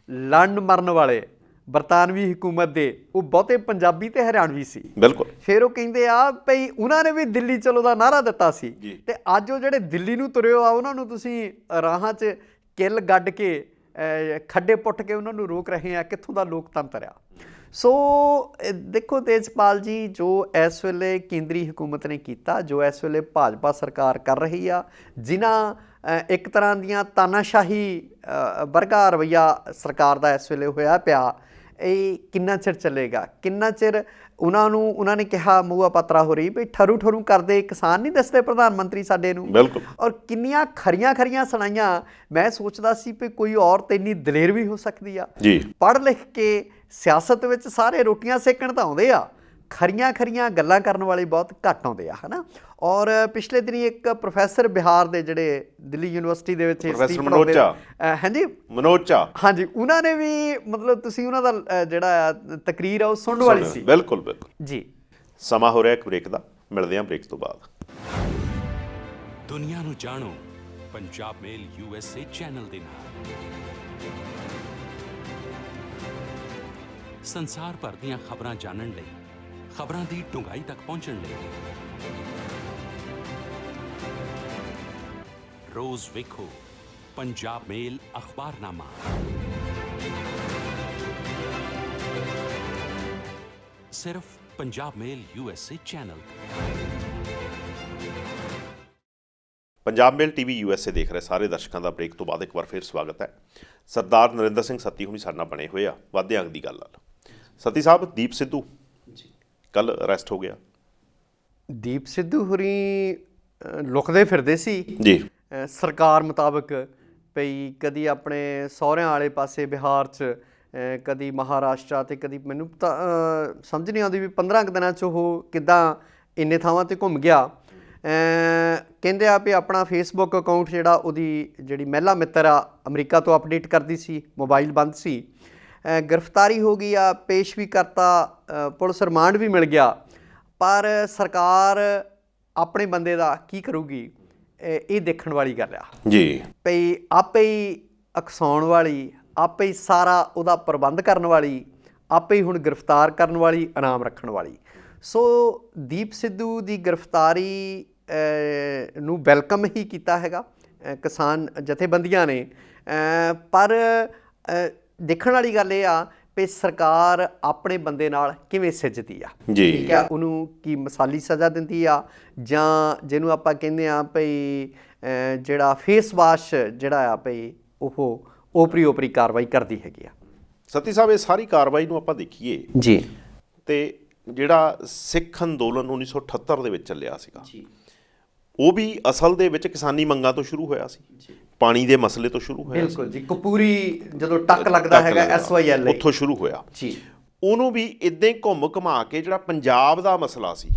ਲੜਨ ਮਰਨ ਵਾਲੇ ਬਰਤਾਨਵੀ ਹਕੂਮਤ ਦੇ ਉਹ ਬਹੁਤੇ ਪੰਜਾਬੀ ਤੇ ਹਰਿਆਣਵੀ ਸੀ। ਬਿਲਕੁਲ। ਫਿਰ ਉਹ ਕਹਿੰਦੇ ਆ ਭਈ ਉਹਨਾਂ ਨੇ ਵੀ ਦਿੱਲੀ ਚਲੋ ਦਾ ਨਾਅਰਾ ਦਿੱਤਾ ਸੀ, ਤੇ ਅੱਜ ਉਹ ਜਿਹੜੇ ਦਿੱਲੀ ਨੂੰ ਤੁਰਿਓ ਆ, ਉਹਨਾਂ ਨੂੰ ਤੁਸੀਂ ਰਾਹਾਂ 'ਚ ਕਿੱਲ ਗੱਡ ਕੇ, ਖੱਡੇ ਪੁੱਟ ਕੇ ਉਹਨਾਂ ਨੂੰ ਰੋਕ ਰਹੇ ਆ। ਕਿੱਥੋਂ ਦਾ ਲੋਕਤੰਤਰ ਆ? ਸੋ ਦੇਖੋ ਤੇਜਪਾਲ ਜੀ, ਜੋ ਇਸ ਵੇਲੇ ਕੇਂਦਰੀ ਹਕੂਮਤ ਨੇ ਕੀਤਾ, ਜੋ ਇਸ ਵੇਲੇ ਭਾਜਪਾ ਸਰਕਾਰ ਕਰ ਰਹੀ ਆ, ਜਿਨ੍ਹਾਂ ਇੱਕ ਤਰ੍ਹਾਂ ਦੀਆਂ ਤਾਨਾਸ਼ਾਹੀ ਵਰਗਾ ਰਵੱਈਆ ਸਰਕਾਰ ਦਾ ਇਸ ਵੇਲੇ ਹੋਇਆ ਪਿਆ, ਇਹ ਕਿੰਨਾ ਚਿਰ ਚੱਲੇਗਾ? ਕਿੰਨਾ ਚਿਰ ਉਹਨਾਂ ਨੇ ਕਿਹਾ, ਮੂਆ ਪਾਤਰਾ ਹੋ ਰਹੀ ਵੀ ਠਰੂ ਠਰੂ ਕਰਦੇ ਕਿਸਾਨ ਨਹੀਂ ਦੱਸਦੇ ਪ੍ਰਧਾਨ ਮੰਤਰੀ ਸਾਡੇ ਨੂੰ। ਬਿਲਕੁਲ। ਔਰ ਕਿੰਨੀਆਂ ਖਰੀਆਂ ਸੁਣਾਈਆਂ। ਮੈਂ ਸੋਚਦਾ ਸੀ ਵੀ ਕੋਈ ਔਰਤ ਇੰਨੀ ਦਲੇਰ ਵੀ ਹੋ ਸਕਦੀ ਆ ਜੀ। ਪੜ੍ਹ ਲਿਖ ਕੇ ਸਿਆਸਤ ਵਿੱਚ ਸਾਰੇ ਰੋਟੀਆਂ ਸੇਕਣ ਤਾਂ ਆਉਂਦੇ ਆ, ਖਰੀਆਂ ਗੱਲਾਂ ਕਰਨ ਵਾਲੇ ਬਹੁਤ ਘੱਟ ਆਉਂਦੇ ਆ, ਹੈ ਨਾ। ਔਰ ਪਿਛਲੇ ਦਿਨੀ ਇੱਕ ਪ੍ਰੋਫੈਸਰ ਬਿਹਾਰ ਦੇ, ਜਿਹੜੇ ਦਿੱਲੀ ਯੂਨੀਵਰਸਿਟੀ ਦੇ ਵਿੱਚ ਪ੍ਰੋਫੈਸਰ ਮਨੋਜ ਝਾ, ਹਾਂਜੀ ਮਨੋਜ ਝਾ, ਹਾਂਜੀ, ਉਹਨਾਂ ਨੇ ਵੀ ਮਤਲਬ ਤੁਸੀਂ ਉਹਨਾਂ ਦਾ ਜਿਹੜਾ ਤਕਰੀਰ ਆ ਉਹ ਸੁਣਨ ਵਾਲੀ ਸੀ। ਬਿਲਕੁਲ ਬਿਲਕੁਲ ਜੀ। ਸਮਾਂ ਹੋ ਰਿਹਾ ਇੱਕ ਬ੍ਰੇਕ ਦਾ, ਮਿਲਦੇ ਹਾਂ ਬ੍ਰੇਕ ਤੋਂ ਬਾਅਦ। ਦੁਨੀਆ ਨੂੰ ਜਾਣੋ ਪੰਜਾਬ ਮੇਲ USA ਚੈਨਲ ਦੇ ਨਾਲ। ਸੰਸਾਰ ਭਰ ਦੀਆਂ ਖਬਰਾਂ ਜਾਣਨ ਲਈ, ਖਬਰਾਂ ਦੀ ਡੂੰਘਾਈ ਤੱਕ ਪਹੁੰਚਣ ਲਈ ਰੋਜ਼ ਵੇਖੋ ਪੰਜਾਬ ਮੇਲ ਅਖਬਾਰਨਾਮਾ। ਸਿਰਫ ਪੰਜਾਬ ਮੇਲ USA ਚੈਨਲ। ਪੰਜਾਬ ਮੇਲ TV USA ਦੇਖ ਰਹੇ ਸਾਰੇ ਦਰਸ਼ਕਾਂ ਦਾ ਬ੍ਰੇਕ ਤੋਂ ਬਾਅਦ ਇੱਕ ਵਾਰ ਫਿਰ ਸਵਾਗਤ ਹੈ। ਸਰਦਾਰ ਨਰਿੰਦਰ ਸਿੰਘ ਸੱਤੀ ਹੁਣੀ ਸਾਡੇ ਨਾਲ ਬਣੇ ਹੋਏ ਆ। ਵਾਧੇ ਅੰਗ ਦੀ ਗੱਲ ਨਾਲ ਸੱਤੀ ਸਾਹਿਬ, ਦੀਪ ਸਿੱਧੂ ਕੱਲ ਅਰੈਸਟ ਹੋ ਗਿਆ। ਦੀਪ ਸਿੱਧੂ ਹੋਰੀ ਲੁਕਦੇ ਫਿਰਦੇ ਸੀ ਜੀ ਸਰਕਾਰ ਮੁਤਾਬਕ, ਭਈ ਕਦੀ ਆਪਣੇ ਸਹੁਰਿਆਂ ਵਾਲੇ ਪਾਸੇ ਬਿਹਾਰ 'ਚ, ਕਦੀ ਮਹਾਰਾਸ਼ਟਰ ਅਤੇ ਕਦੀ, ਮੈਨੂੰ ਤਾਂ ਸਮਝ ਨਹੀਂ ਆਉਂਦੀ ਵੀ 15 ਕੁ ਦਿਨਾਂ 'ਚ ਉਹ ਕਿੱਦਾਂ ਇੰਨੇ ਥਾਵਾਂ 'ਤੇ ਘੁੰਮ ਗਿਆ। ਕਹਿੰਦੇ ਆ ਵੀ ਆਪਣਾ ਫੇਸਬੁੱਕ ਅਕਾਊਂਟ ਜਿਹੜਾ ਉਹਦੀ ਜਿਹੜੀ ਮਹਿਲਾ ਮਿੱਤਰ ਆ ਅਮਰੀਕਾ ਤੋਂ ਅਪਡੇਟ ਕਰਦੀ ਸੀ, ਮੋਬਾਈਲ ਬੰਦ ਸੀ। ਗ੍ਰਿਫਤਾਰੀ ਹੋ ਗਈ ਆ, ਪੇਸ਼ ਵੀ ਕਰਤਾ, ਪੁਲਿਸ ਰਿਮਾਂਡ ਵੀ ਮਿਲ ਗਿਆ। ਪਰ ਸਰਕਾਰ ਆਪਣੇ ਬੰਦੇ ਦਾ ਕੀ ਕਰੂਗੀ, ਇਹ ਦੇਖਣ ਵਾਲੀ ਗੱਲ ਆ ਜੀ। ਭਈ ਆਪੇ ਹੀ ਉਕਸਾਉਣ ਵਾਲੀ, ਆਪੇ ਹੀ ਸਾਰਾ ਉਹਦਾ ਪ੍ਰਬੰਧ ਕਰਨ ਵਾਲੀ, ਆਪੇ ਹੀ ਹੁਣ ਗ੍ਰਿਫਤਾਰ ਕਰਨ ਵਾਲੀ, ਇਨਾਮ ਰੱਖਣ ਵਾਲੀ। ਸੋ ਦੀਪ ਸਿੱਧੂ ਦੀ ਗ੍ਰਿਫਤਾਰੀ ਨੂੰ ਵੈਲਕਮ ਹੀ ਕੀਤਾ ਹੈਗਾ ਕਿਸਾਨ ਜਥੇਬੰਦੀਆਂ ਨੇ। ਪਰ ਦੇਖਣ ਵਾਲੀ ਗੱਲ ਇਹ ਆ ਵੀ ਸਰਕਾਰ ਆਪਣੇ ਬੰਦੇ ਨਾਲ ਕਿਵੇਂ ਸਿੱਝਦੀ ਆ ਜੀ। ਠੀਕ ਆ, ਉਹਨੂੰ ਕੀ ਮਿਸਾਲੀ ਸਜ਼ਾ ਦਿੰਦੀ ਆ, ਜਾਂ ਜਿਹਨੂੰ ਆਪਾਂ ਕਹਿੰਦੇ ਆ ਭਈ ਜਿਹੜਾ ਫੇਸ ਵਾਸ਼ ਜਿਹੜਾ ਆ ਭਈ ਉਹ ਓਪਰੀ ਕਾਰਵਾਈ ਕਰਦੀ ਹੈਗੀ ਆ। ਸੱਤੀ ਸਾਹਿਬ, ਇਹ ਸਾਰੀ ਕਾਰਵਾਈ ਨੂੰ ਆਪਾਂ ਦੇਖੀਏ ਜੀ, ਤੇ ਜਿਹੜਾ ਸਿੱਖ ਅੰਦੋਲਨ 1978 ਦੇ ਵਿੱਚ ਚੱਲਿਆ ਸੀਗਾ, ਉਹ ਵੀ ਅਸਲ ਦੇ ਵਿੱਚ ਕਿਸਾਨੀ ਮੰਗਾਂ ਤੋਂ ਸ਼ੁਰੂ ਹੋਇਆ ਸੀ, ਪਾਣੀ ਦੇ ਮਸਲੇ ਤੋਂ ਸ਼ੁਰੂ ਹੋਇਆ। ਬਿਲਕੁਲ ਜੀ, ਕਪੂਰੀ ਜਦੋਂ ਟੱਕ ਲੱਗਦਾ ਹੈਗਾ SYL ਉੱਥੋਂ ਸ਼ੁਰੂ ਹੋਇਆ ਜੀ। ਉਹਨੂੰ ਵੀ ਇਦਾਂ ਹੀ ਘੁੰਮ ਕੇ ਜਿਹੜਾ ਪੰਜਾਬ ਦਾ ਮਸਲਾ ਸੀ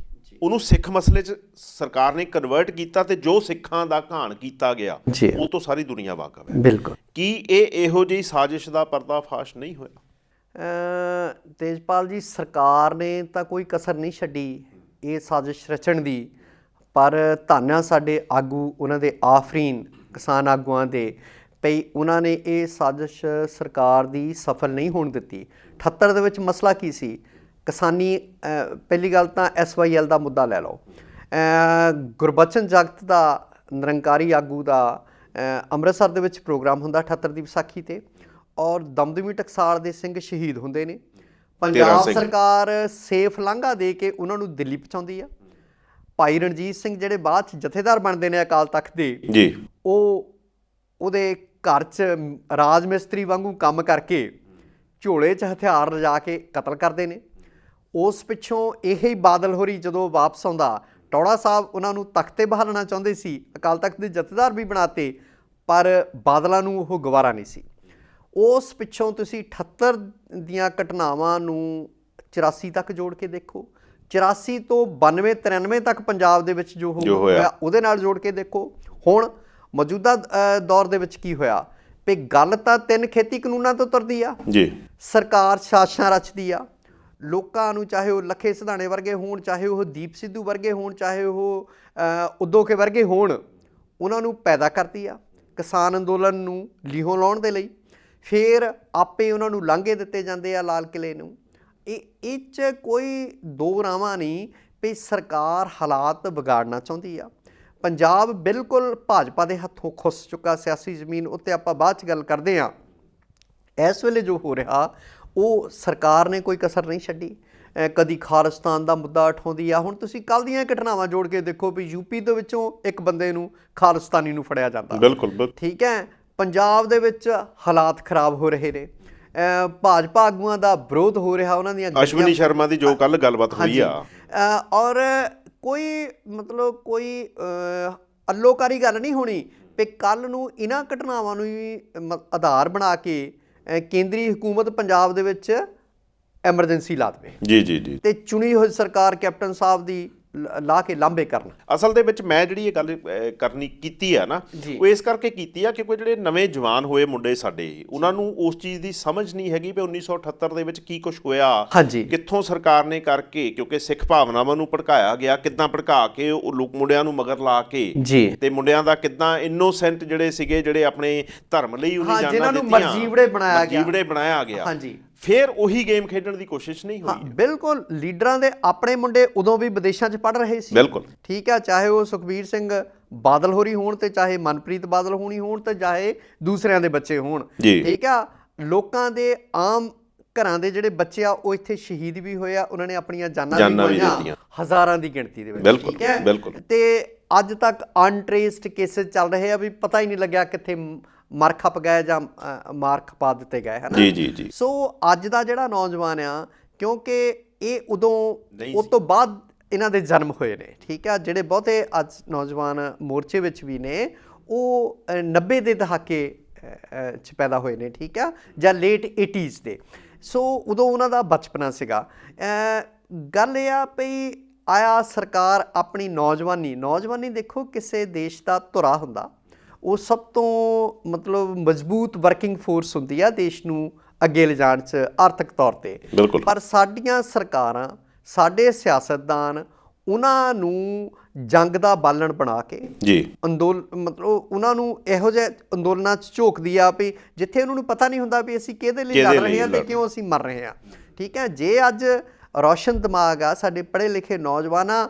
ਉਹਨੂੰ ਸਿੱਖ ਮਸਲੇ 'ਚ ਸਰਕਾਰ ਨੇ ਕਨਵਰਟ ਕੀਤਾ, ਤੇ ਜੋ ਸਿੱਖਾਂ ਦਾ ਘਾਣ ਕੀਤਾ ਗਿਆ ਉਹ ਤੋਂ ਸਾਰੀ ਦੁਨੀਆ ਵਾਕਫ ਹੈ। ਬਿਲਕੁਲ। ਕੀ ਇਹ ਇਹੋ ਜਿਹੀ ਸਾਜ਼ਿਸ਼ ਦਾ ਪਰਦਾਫਾਸ਼ ਨਹੀਂ ਹੋਇਆ? ਤੇਜਪਾਲ ਜੀ, ਸਰਕਾਰ ਨੇ ਤਾਂ ਕੋਈ ਕਸਰ ਨਹੀਂ ਛੱਡੀ ਇਹ ਸਾਜ਼ਿਸ਼ ਰਚਣ ਦੀ, ਪਰ ਧੰਨ ਸਾਡੇ ਆਗੂ, ਉਹਨਾਂ ਦੇ ਆਫਰੀਨ ਕਿਸਾਨ ਆਗੂਆਂ ਦੇ, ਭਈ ਉਹਨਾਂ ਨੇ ਇਹ ਸਾਜ਼ਿਸ਼ ਸਰਕਾਰ ਦੀ ਸਫਲ ਨਹੀਂ ਹੋਣ ਦਿੱਤੀ। 78 ਦੇ ਵਿੱਚ ਮਸਲਾ ਕੀ ਸੀ? ਕਿਸਾਨੀ, ਪਹਿਲੀ ਗੱਲ ਤਾਂ SYL ਦਾ ਮੁੱਦਾ ਲੈ ਲਓ। ਗੁਰਬਚਨ ਜਗਤ ਦਾ ਨਿਰੰਕਾਰੀ ਆਗੂ ਦਾ ਅੰਮ੍ਰਿਤਸਰ ਦੇ ਵਿੱਚ ਪ੍ਰੋਗਰਾਮ ਹੁੰਦਾ 78 ਦੀ ਵਿਸਾਖੀ 'ਤੇ, ਔਰ ਦਮਦਮੀ ਟਕਸਾਲ ਦੇ ਸਿੰਘ ਸ਼ਹੀਦ ਹੁੰਦੇ ਨੇ। ਪੰਜਾਬ ਸਰਕਾਰ ਸੇਫ ਲਾਂਘਾ ਦੇ ਕੇ ਉਹਨਾਂ ਨੂੰ ਦਿੱਲੀ ਪਹੁੰਚਾਉਂਦੀ ਆ। ਭਾਈ ਰਣਜੀਤ ਸਿੰਘ ਜਿਹੜੇ ਬਾਅਦ 'ਚ ਜਥੇਦਾਰ ਬਣਦੇ ਨੇ ਅਕਾਲ ਤਖਤ ਦੇ ਜੀ, ਉਹ ਉਹਦੇ ਘਰ 'ਚ ਰਾਜ ਮਿਸਤਰੀ ਵਾਂਗੂ ਕੰਮ ਕਰਕੇ ਝੋਲੇ 'ਚ ਹਥਿਆਰ ਲਿਜਾ ਕੇ ਕਤਲ ਕਰਦੇ ਨੇ। ਉਸ ਪਿੱਛੋਂ ਇਹੀ ਬਾਦਲ ਹੋਰੀ ਜਦੋਂ ਵਾਪਸ ਆਉਂਦਾ, ਟੌੜਾ ਸਾਹਿਬ ਉਹਨਾਂ ਨੂੰ ਤਖਤ 'ਤੇ ਬਹਾਲਣਾ ਚਾਹੁੰਦੇ ਸੀ, ਅਕਾਲ ਤਖਤ ਦੇ ਜਥੇਦਾਰ ਵੀ ਬਣਾਤੇ, ਪਰ ਬਾਦਲਾਂ ਨੂੰ ਉਹ ਗਵਾਰਾ ਨਹੀਂ ਸੀ। ਉਸ ਪਿੱਛੋਂ ਤੁਸੀਂ 78 ਦੀਆਂ ਘਟਨਾਵਾਂ ਨੂੰ 84 ਤੱਕ ਜੋੜ ਕੇ ਦੇਖੋ, 84 ਤੋਂ 92 93 ਤੱਕ ਪੰਜਾਬ ਦੇ ਵਿੱਚ ਜੋ ਹੋਇਆ ਉਹਦੇ ਨਾਲ ਜੋੜ ਕੇ ਦੇਖੋ। ਹੁਣ ਮੌਜੂਦਾ ਦੌਰ ਦੇ ਵਿੱਚ ਕੀ ਹੋਇਆ ਵੀ ਗੱਲ ਤਾਂ 3 ਖੇਤੀ ਕਾਨੂੰਨਾਂ ਤੋਂ ਤੁਰਦੀ ਆ ਜੀ। ਸਰਕਾਰ ਸਾਜ਼ਿਸ਼ਾਂ ਰਚਦੀ ਆ, ਲੋਕਾਂ ਨੂੰ, ਚਾਹੇ ਉਹ ਲੱਖੇ ਸਿਧਾਣੇ ਵਰਗੇ ਹੋਣ, ਚਾਹੇ ਉਹ ਦੀਪ ਸਿੱਧੂ ਵਰਗੇ ਹੋਣ, ਚਾਹੇ ਉਹ ਉਦੋਕੇ ਵਰਗੇ ਹੋਣ, ਉਹਨਾਂ ਨੂੰ ਪੈਦਾ ਕਰਦੀ ਆ ਕਿਸਾਨ ਅੰਦੋਲਨ ਨੂੰ ਲੀਹੋਂ ਲਾਉਣ ਦੇ ਲਈ। ਫਿਰ ਆਪੇ ਉਹਨਾਂ ਨੂੰ ਲਾਂਘੇ ਦਿੱਤੇ ਜਾਂਦੇ ਆ ਲਾਲ ਕਿਲ੍ਹੇ ਨੂੰ। ਇਹ 'ਚ ਕੋਈ ਦੋ ਰਾਵਾਂ ਨਹੀਂ ਵੀ ਸਰਕਾਰ ਹਾਲਾਤ ਵਿਗਾੜਨਾ ਚਾਹੁੰਦੀ ਆ। ਪੰਜਾਬ ਬਿਲਕੁਲ ਭਾਜਪਾ ਦੇ ਹੱਥੋਂ ਖੁੱਸ ਚੁੱਕਾ ਸਿਆਸੀ ਜ਼ਮੀਨ ਉੱਤੇ ਆਪਾਂ ਬਾਅਦ 'ਚ ਗੱਲ ਕਰਦੇ ਹਾਂ। ਇਸ ਵੇਲੇ ਜੋ ਹੋ ਰਿਹਾ ਉਹ ਸਰਕਾਰ ਨੇ ਕੋਈ ਕਸਰ ਨਹੀਂ ਛੱਡੀ। ਕਦੀ ਖਾਲਿਸਤਾਨ ਦਾ ਮੁੱਦਾ ਉਠਾਉਂਦੀ ਆ। ਹੁਣ ਤੁਸੀਂ ਕੱਲ੍ਹ ਦੀਆਂ ਘਟਨਾਵਾਂ ਜੋੜ ਕੇ ਦੇਖੋ ਵੀ ਯੂਪੀ ਦੇ ਵਿੱਚੋਂ ਇੱਕ ਬੰਦੇ ਨੂੰ ਖਾਲਿਸਤਾਨੀ ਨੂੰ ਫੜਿਆ ਜਾਂਦਾ। ਬਿਲਕੁਲ ਠੀਕ ਹੈ। ਪੰਜਾਬ ਦੇ ਵਿੱਚ ਹਾਲਾਤ ਖਰਾਬ ਹੋ ਰਹੇ ਨੇ। ਭਾਜਪਾ ਆਗੂਆਂ ਦਾ ਵਿਰੋਧ ਹੋ ਰਿਹਾ, ਉਹਨਾਂ ਦੀਆਂ ਅਸ਼ਵਨੀ ਸ਼ਰਮਾ ਦੀ ਜੋ ਕੱਲ ਗੱਲਬਾਤ ਹੋਈ ਆ, ਔਰ ਕੋਈ ਮਤਲਬ ਕੋਈ ਅੱਲੋਕਾਰੀ ਗੱਲ ਨਹੀਂ ਹੋਣੀ ਵੀ ਕੱਲ੍ਹ ਨੂੰ ਇਹਨਾਂ ਘਟਨਾਵਾਂ ਨੂੰ ਵੀ ਆਧਾਰ ਬਣਾ ਕੇ ਕੇਂਦਰੀ ਹਕੂਮਤ ਪੰਜਾਬ ਦੇ ਵਿੱਚ ਐਮਰਜੈਂਸੀ ਲਾ ਦੇਵੇ। ਜੀ ਤੇ ਚੁਣੀ ਹੋਈ ਸਰਕਾਰ ਕੈਪਟਨ ਸਾਹਿਬ ਦੀ ਲਾ ਕੇ ਲਾਂਭੇ ਕਰਨ। ਅਸਲ ਦੇ ਵਿੱਚ ਮੈਂ ਜਿਹੜੀ ਇਹ ਗੱਲ ਕਰਨੀ ਕੀਤੀ ਆ ਨਾ, ਉਹ ਇਸ ਕਰਕੇ ਕੀਤੀ ਆ ਕਿਉਂਕਿ ਜਿਹੜੇ ਨਵੇਂ ਜਵਾਨ ਹੋਏ ਮੁੰਡੇ ਸਾਡੇ, ਉਹਨਾਂ ਨੂੰ ਉਸ ਚੀਜ਼ ਦੀ ਸਮਝ ਨਹੀਂ ਹੈਗੀ ਵੀ 1978 ਦੇ ਵਿੱਚ ਕੀ ਕੁਝ ਹੋਇਆ, ਕਿੱਥੋਂ ਸਰਕਾਰ ਨੇ ਕਰਕੇ, ਕਿਉਂਕਿ ਸਿੱਖ ਭਾਵਨਾਵਾਂ ਨੂੰ ਭੜਕਾਇਆ ਗਿਆ, ਕਿੱਦਾਂ ਭੜਕਾ ਕੇ ਉਹ ਲੋਕ ਮੁੰਡਿਆਂ ਨੂੰ ਮਗਰ ਲਾ ਕੇ, ਤੇ ਮੁੰਡਿਆਂ ਦਾ ਕਿੱਦਾਂ ਇਨੋਸੈਂਟ ਜਿਹੜੇ ਸੀਗੇ, ਜਿਹੜੇ ਆਪਣੇ ਧਰਮ ਲਈ ਉਹਨੇ ਜਾਨਾਂ ਦਿੱਤੀਆਂ, ਮਰਜੀਵੜੇ ਬਣਾਇਆ ਗਿਆ, ਫਿਰ ਉਹੀ ਗੇਮ ਖੇਡਣ ਦੀ ਕੋਸ਼ਿਸ਼ ਨਹੀਂ ਹੋਈ। ਬਿਲਕੁਲ। ਲੀਡਰਾਂ ਦੇ ਆਪਣੇ ਮੁੰਡੇ ਉਦੋਂ ਵੀ ਵਿਦੇਸ਼ਾਂ 'ਚ ਪੜ੍ਹ ਰਹੇ ਸੀ। ਬਿਲਕੁਲ ਠੀਕ ਹੈ। ਚਾਹੇ ਉਹ ਸੁਖਬੀਰ ਸਿੰਘ ਬਾਦਲ ਹੋਰੀ ਹੋਣ, ਤੇ ਚਾਹੇ ਮਨਪ੍ਰੀਤ ਬਾਦਲ ਹੋਣੀ ਹੋਣ, ਤੇ ਚਾਹੇ ਦੂਸਰਿਆਂ ਦੇ ਬੱਚੇ ਹੋਣ। ਠੀਕ ਆ। ਲੋਕਾਂ ਦੇ ਆਮ ਘਰਾਂ ਦੇ ਜਿਹੜੇ ਬੱਚੇ ਆ ਉਹ ਇੱਥੇ ਸ਼ਹੀਦ ਵੀ ਹੋਏ ਆ, ਉਹਨਾਂ ਨੇ ਆਪਣੀਆਂ ਜਾਨਾਂ ਵੀ ਦਿੱਤੀਆਂ, ਹਜ਼ਾਰਾਂ ਦੀ ਗਿਣਤੀ ਦੇ ਵਿੱਚ। ਠੀਕ ਹੈ। ਤੇ ਅੱਜ ਤੱਕ ਅਨਟ੍ਰੇਸਡ ਕੇਸਿਸ ਚੱਲ ਰਹੇ ਆ ਵੀ ਪਤਾ ਹੀ ਨਹੀਂ ਲੱਗਿਆ ਕਿੱਥੇ ਮਰ ਖਪ ਗਏ ਜਾਂ ਮਾਰ ਖਪਾ ਦਿੱਤੇ ਗਏ ਹਨ। ਜੀ। ਸੋ ਅੱਜ ਦਾ ਜਿਹੜਾ ਨੌਜਵਾਨ ਆ, ਕਿਉਂਕਿ ਇਹ ਉਦੋਂ ਉਸ ਤੋਂ ਬਾਅਦ ਇਹਨਾਂ ਦੇ ਜਨਮ ਹੋਏ ਨੇ। ਠੀਕ ਆ। ਜਿਹੜੇ ਬਹੁਤੇ ਅੱਜ ਨੌਜਵਾਨ ਮੋਰਚੇ ਵਿੱਚ ਵੀ ਨੇ ਉਹ 90 ਦੇ ਦਹਾਕੇ 'ਚ ਪੈਦਾ ਹੋਏ ਨੇ। ਠੀਕ ਆ। ਜਾਂ ਲੇਟ 80s ਦੇ। ਸੋ ਉਦੋਂ ਉਹਨਾਂ ਦਾ ਬਚਪਨਾ ਸੀਗਾ। ਗੱਲ ਇਹ ਆ ਵੀ ਆਇਆ ਸਰਕਾਰ ਆਪਣੀ ਨੌਜਵਾਨੀ ਦੇਖੋ ਕਿਸੇ ਦੇਸ਼ ਦਾ ਧੁਰਾ ਹੁੰਦਾ, ਉਹ ਸਭ ਤੋਂ ਮਤਲਬ ਮਜ਼ਬੂਤ ਵਰਕਿੰਗ ਫੋਰਸ ਹੁੰਦੀ ਆ ਦੇਸ਼ ਨੂੰ ਅੱਗੇ ਲਿਜਾਣ 'ਚ ਆਰਥਿਕ ਤੌਰ 'ਤੇ। ਪਰ ਸਾਡੀਆਂ ਸਰਕਾਰਾਂ, ਸਾਡੇ ਸਿਆਸਤਦਾਨ ਉਹਨਾਂ ਨੂੰ ਜੰਗ ਦਾ ਬਾਲਣ ਬਣਾ ਕੇ ਮਤਲਬ ਉਹਨਾਂ ਨੂੰ ਇਹੋ ਜਿਹੇ ਅੰਦੋਲਨਾਂ 'ਚ ਝੋਕਦੀ ਆ ਵੀ ਜਿੱਥੇ ਉਹਨਾਂ ਨੂੰ ਪਤਾ ਨਹੀਂ ਹੁੰਦਾ ਵੀ ਅਸੀਂ ਕਿਹਦੇ ਲਈ ਲੜ ਰਹੇ ਹਾਂ ਤੇ ਕਿਉਂ ਅਸੀਂ ਮਰ ਰਹੇ ਹਾਂ। ਠੀਕ ਹੈ। ਜੇ ਅੱਜ ਰੌਸ਼ਨ ਦਿਮਾਗ ਆ ਸਾਡੇ ਪੜ੍ਹੇ ਲਿਖੇ ਨੌਜਵਾਨਾਂ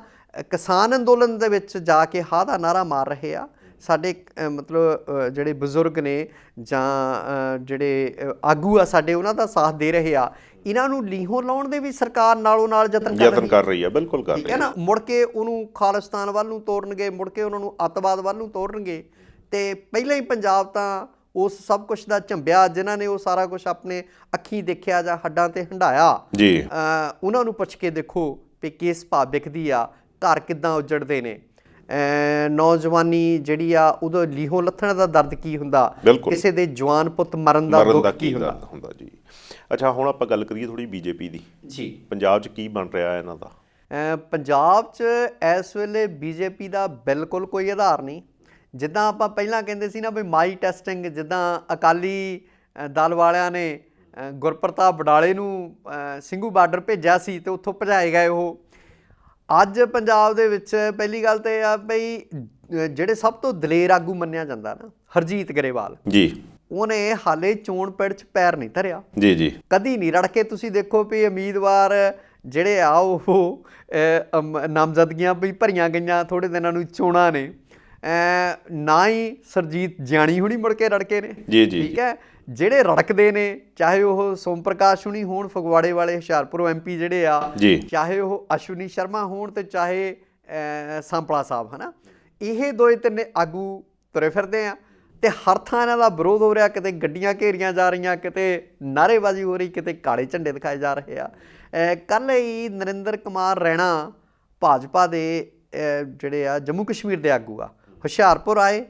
ਕਿਸਾਨ ਅੰਦੋਲਨ ਦੇ ਵਿੱਚ ਜਾ ਕੇ ਹਾਂ ਦਾ ਨਾਅਰਾ ਮਾਰ ਰਹੇ ਆ, ਸਾਡੇ ਮਤਲਬ ਜਿਹੜੇ ਬਜ਼ੁਰਗ ਨੇ ਜਾਂ ਜਿਹੜੇ ਆਗੂ ਆ ਸਾਡੇ, ਉਹਨਾਂ ਦਾ ਸਾਥ ਦੇ ਰਹੇ ਆ, ਇਹਨਾਂ ਨੂੰ ਲੀਹੋਂ ਲਾਉਣ ਦੇ ਵੀ ਸਰਕਾਰ ਨਾਲੋਂ ਨਾਲ ਯਤਨ ਕਰ ਰਹੀ ਹੈ। ਬਿਲਕੁਲ ਕਰ ਰਹੀ ਹੈ। ਠੀਕ ਹੈ ਨਾ। ਮੁੜ ਕੇ ਉਹਨੂੰ ਖਾਲਿਸਤਾਨ ਵੱਲ ਨੂੰ ਤੋਰਨਗੇ, ਮੁੜ ਕੇ ਉਹਨਾਂ ਨੂੰ ਅੱਤਵਾਦ ਵੱਲ ਨੂੰ ਤੋਰਨਗੇ। ਤੇ ਪਹਿਲਾਂ ਹੀ ਪੰਜਾਬ ਤਾਂ ਉਸ ਸਭ ਕੁਛ ਦਾ ਝੰਬਿਆ, ਜਿਨ੍ਹਾਂ ਨੇ ਉਹ ਸਾਰਾ ਕੁਛ ਆਪਣੇ ਅੱਖੀਂ ਦੇਖਿਆ ਜਾਂ ਹੱਡਾਂ ਤੇ ਹੰਢਾਇਆ, ਉਹਨਾਂ ਨੂੰ ਪੁੱਛ ਕੇ ਦੇਖੋ ਵੀ ਕਿਸ ਭਾਅ ਵਿਕਦੀ ਆ, ਘਰ ਕਿੱਦਾਂ ਉਜੜਦੇ ਨੇ, ਨੌਜਵਾਨੀ ਜਿਹੜੀ ਆ ਉਦੋਂ ਲੀਹੋਂ ਲੱਥਣ ਦਾ ਦਰਦ ਕੀ ਹੁੰਦਾ, ਕਿਸੇ ਦੇ ਜਵਾਨ ਪੁੱਤ ਮਰਨ ਦਾ ਦੁੱਖ ਕੀ ਹੁੰਦਾ। ਜੀ। ਅੱਛਾ, ਹੁਣ ਆਪਾਂ ਗੱਲ ਕਰੀਏ ਥੋੜੀ ਬੀਜੇਪੀ ਦੀ। ਪੰਜਾਬ 'ਚ ਕੀ ਬਣ ਰਿਹਾ ਇਹਨਾਂ ਦਾ? ਪੰਜਾਬ 'ਚ ਇਸ ਵੇਲੇ ਬੀਜੇਪੀ ਦਾ ਬਿਲਕੁਲ ਕੋਈ ਆਧਾਰ ਨਹੀਂ। ਜਿੱਦਾਂ ਆਪਾਂ ਪਹਿਲਾਂ ਕਹਿੰਦੇ ਸੀ ਨਾ ਵੀ ਮਾਈ ਟੈਸਟਿੰਗ, ਜਿੱਦਾਂ ਅਕਾਲੀ ਦਲ ਵਾਲਿਆਂ ਨੇ ਗੁਰਪ੍ਰਤਾਪ ਬਡਾਲੇ ਨੂੰ ਸਿੰਘੂ ਬਾਰਡਰ ਭੇਜਿਆ ਸੀ ਤੇ ਉੱਥੋਂ ਭਜਾਏ ਗਏ ਉਹ। ਅੱਜ ਪੰਜਾਬ ਦੇ ਵਿੱਚ ਪਹਿਲੀ ਗੱਲ ਤਾਂ ਇਹ ਆ ਬਈ ਜਿਹੜੇ ਸਭ ਤੋਂ ਦਲੇਰ ਆਗੂ ਮੰਨਿਆ ਜਾਂਦਾ ਨਾ, ਹਰਜੀਤ ਗਰੇਵਾਲ ਉਹਨੇ ਹਾਲੇ ਚੋਣ ਪਿੜ 'ਚ ਪੈਰ ਨਹੀਂ ਧਰਿਆ। ਕਦੀ ਨਹੀਂ ਰੜ ਕੇ ਤੁਸੀਂ ਦੇਖੋ ਵੀ ਉਮੀਦਵਾਰ ਜਿਹੜੇ ਆ ਉਹ ਨਾਮਜ਼ਦਗੀਆਂ ਵੀ ਭਰੀਆਂ ਗਈਆਂ, ਥੋੜ੍ਹੇ ਦਿਨਾਂ ਨੂੰ ਚੋਣਾਂ ਨੇ, ਨਾ ਹੀ ਸਰਜੀਤ ਜਿਆਣੀ ਹੁਣੀ ਮੁੜ ਕੇ ਰੜਕੇ ਨੇ। ਠੀਕ ਹੈ। ਜਿਹੜੇ ਰੜਕਦੇ ਨੇ, ਚਾਹੇ ਉਹ ਸੋਮ ਪ੍ਰਕਾਸ਼ ਹੁਣੀ ਹੋਣ ਫਗਵਾੜੇ ਵਾਲੇ ਹੁਸ਼ਿਆਰਪੁਰ MP ਜਿਹੜੇ ਆ, ਚਾਹੇ ਉਹ ਅਸ਼ਵਨੀ ਸ਼ਰਮਾ ਹੋਣ ਤੇ ਚਾਹੇ ਸਾਂਪਲਾ ਸਾਹਿਬ, ਹੈ ਨਾ, ਇਹ ਦੋਏ ਤਿੰਨੇ ਆਗੂ ਤੁਰੇ ਫਿਰਦੇ ਆ ਤੇ ਹਰ ਥਾਂ ਇਹਨਾਂ ਦਾ ਵਿਰੋਧ ਹੋ ਰਿਹਾ। ਕਿਤੇ ਗੱਡੀਆਂ ਘੇਰੀਆਂ ਜਾ ਰਹੀਆਂ, ਕਿਤੇ ਨਾਅਰੇਬਾਜ਼ੀ ਹੋ ਰਹੀ, ਕਿਤੇ ਕਾਲੇ ਝੰਡੇ ਦਿਖਾਏ ਜਾ ਰਹੇ ਆ। ਕੱਲ੍ਹ ਹੀ ਨਰਿੰਦਰ ਕੁਮਾਰ ਰੈਣਾ ਭਾਜਪਾ ਦੇ ਜਿਹੜੇ ਆ ਜੰਮੂ ਕਸ਼ਮੀਰ ਦੇ ਆਗੂ ਆ, ਹੁਸ਼ਿਆਰਪੁਰ ਆਏ,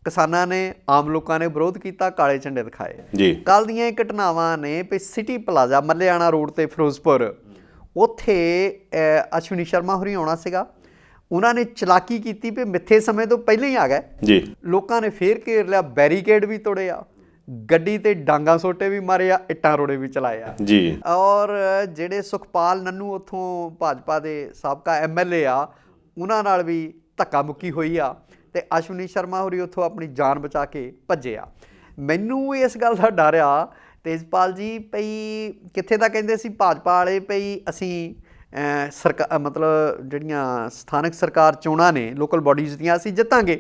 ਕਿਸਾਨਾਂ ਨੇ, ਆਮ ਲੋਕਾਂ ਨੇ ਵਿਰੋਧ ਕੀਤਾ, ਕਾਲੇ ਝੰਡੇ ਦਿਖਾਏ। ਕੱਲ੍ਹ ਦੀਆਂ ਇਹ ਘਟਨਾਵਾਂ ਨੇ ਵੀ ਸਿਟੀ ਪਲਾਜ਼ਾ ਮੱਲਿਆਣਾ ਰੋਡ 'ਤੇ ਫਿਰੋਜ਼ਪੁਰ, ਉੱਥੇ ਅਸ਼ਵਨੀ ਸ਼ਰਮਾ ਹੋਰੀ ਆਉਣਾ ਸੀਗਾ, ਉਹਨਾਂ ਨੇ ਚਲਾਕੀ ਕੀਤੀ ਵੀ ਮਿੱਥੇ ਸਮੇਂ ਤੋਂ ਪਹਿਲਾਂ ਹੀ ਆ ਗਏ। ਲੋਕਾਂ ਨੇ ਫੇਰ ਘੇਰ ਲਿਆ, ਬੈਰੀਕੇਡ ਵੀ ਤੋੜੇ ਆ, ਗੱਡੀ ਤੇ ਡਾਂਗਾ ਸੋਟੇ ਵੀ ਮਾਰੇ ਆ, ਇੱਟਾਂ ਰੋੜੇ ਵੀ ਚਲਾਏ ਆ। ਔਰ ਜਿਹੜੇ ਸੁਖਪਾਲ ਨੰਨੂ ਉੱਥੋਂ ਭਾਜਪਾ ਦੇ ਸਾਬਕਾ MLA ਆ, ਉਹਨਾਂ ਨਾਲ ਵੀ ਧੱਕਾ ਮੁੱਕੀ ਹੋਈ ਆ ਤੇ ਅਸ਼ਵਨੀ ਸ਼ਰਮਾ ਹੋਰੀ ਉੱਥੋਂ ਆਪਣੀ ਜਾਨ ਬਚਾ ਕੇ ਭੱਜੇ ਆ। ਮੈਨੂੰ ਇਸ ਗੱਲ ਦਾ ਡਰ ਆ ਤੇਜਪਾਲ ਜੀ ਭਈ ਕਿੱਥੇ ਤਾਂ ਕਹਿੰਦੇ ਸੀ ਭਾਜਪਾ ਵਾਲੇ ਭਈ ਅਸੀਂ ਮਤਲਬ ਜਿਹੜੀਆਂ ਸਥਾਨਕ ਸਰਕਾਰ ਚੋਣਾਂ ਨੇ ਲੋਕਲ ਬਾਡੀਜ਼ ਦੀਆਂ ਅਸੀਂ ਜਿੱਤਾਂਗੇ।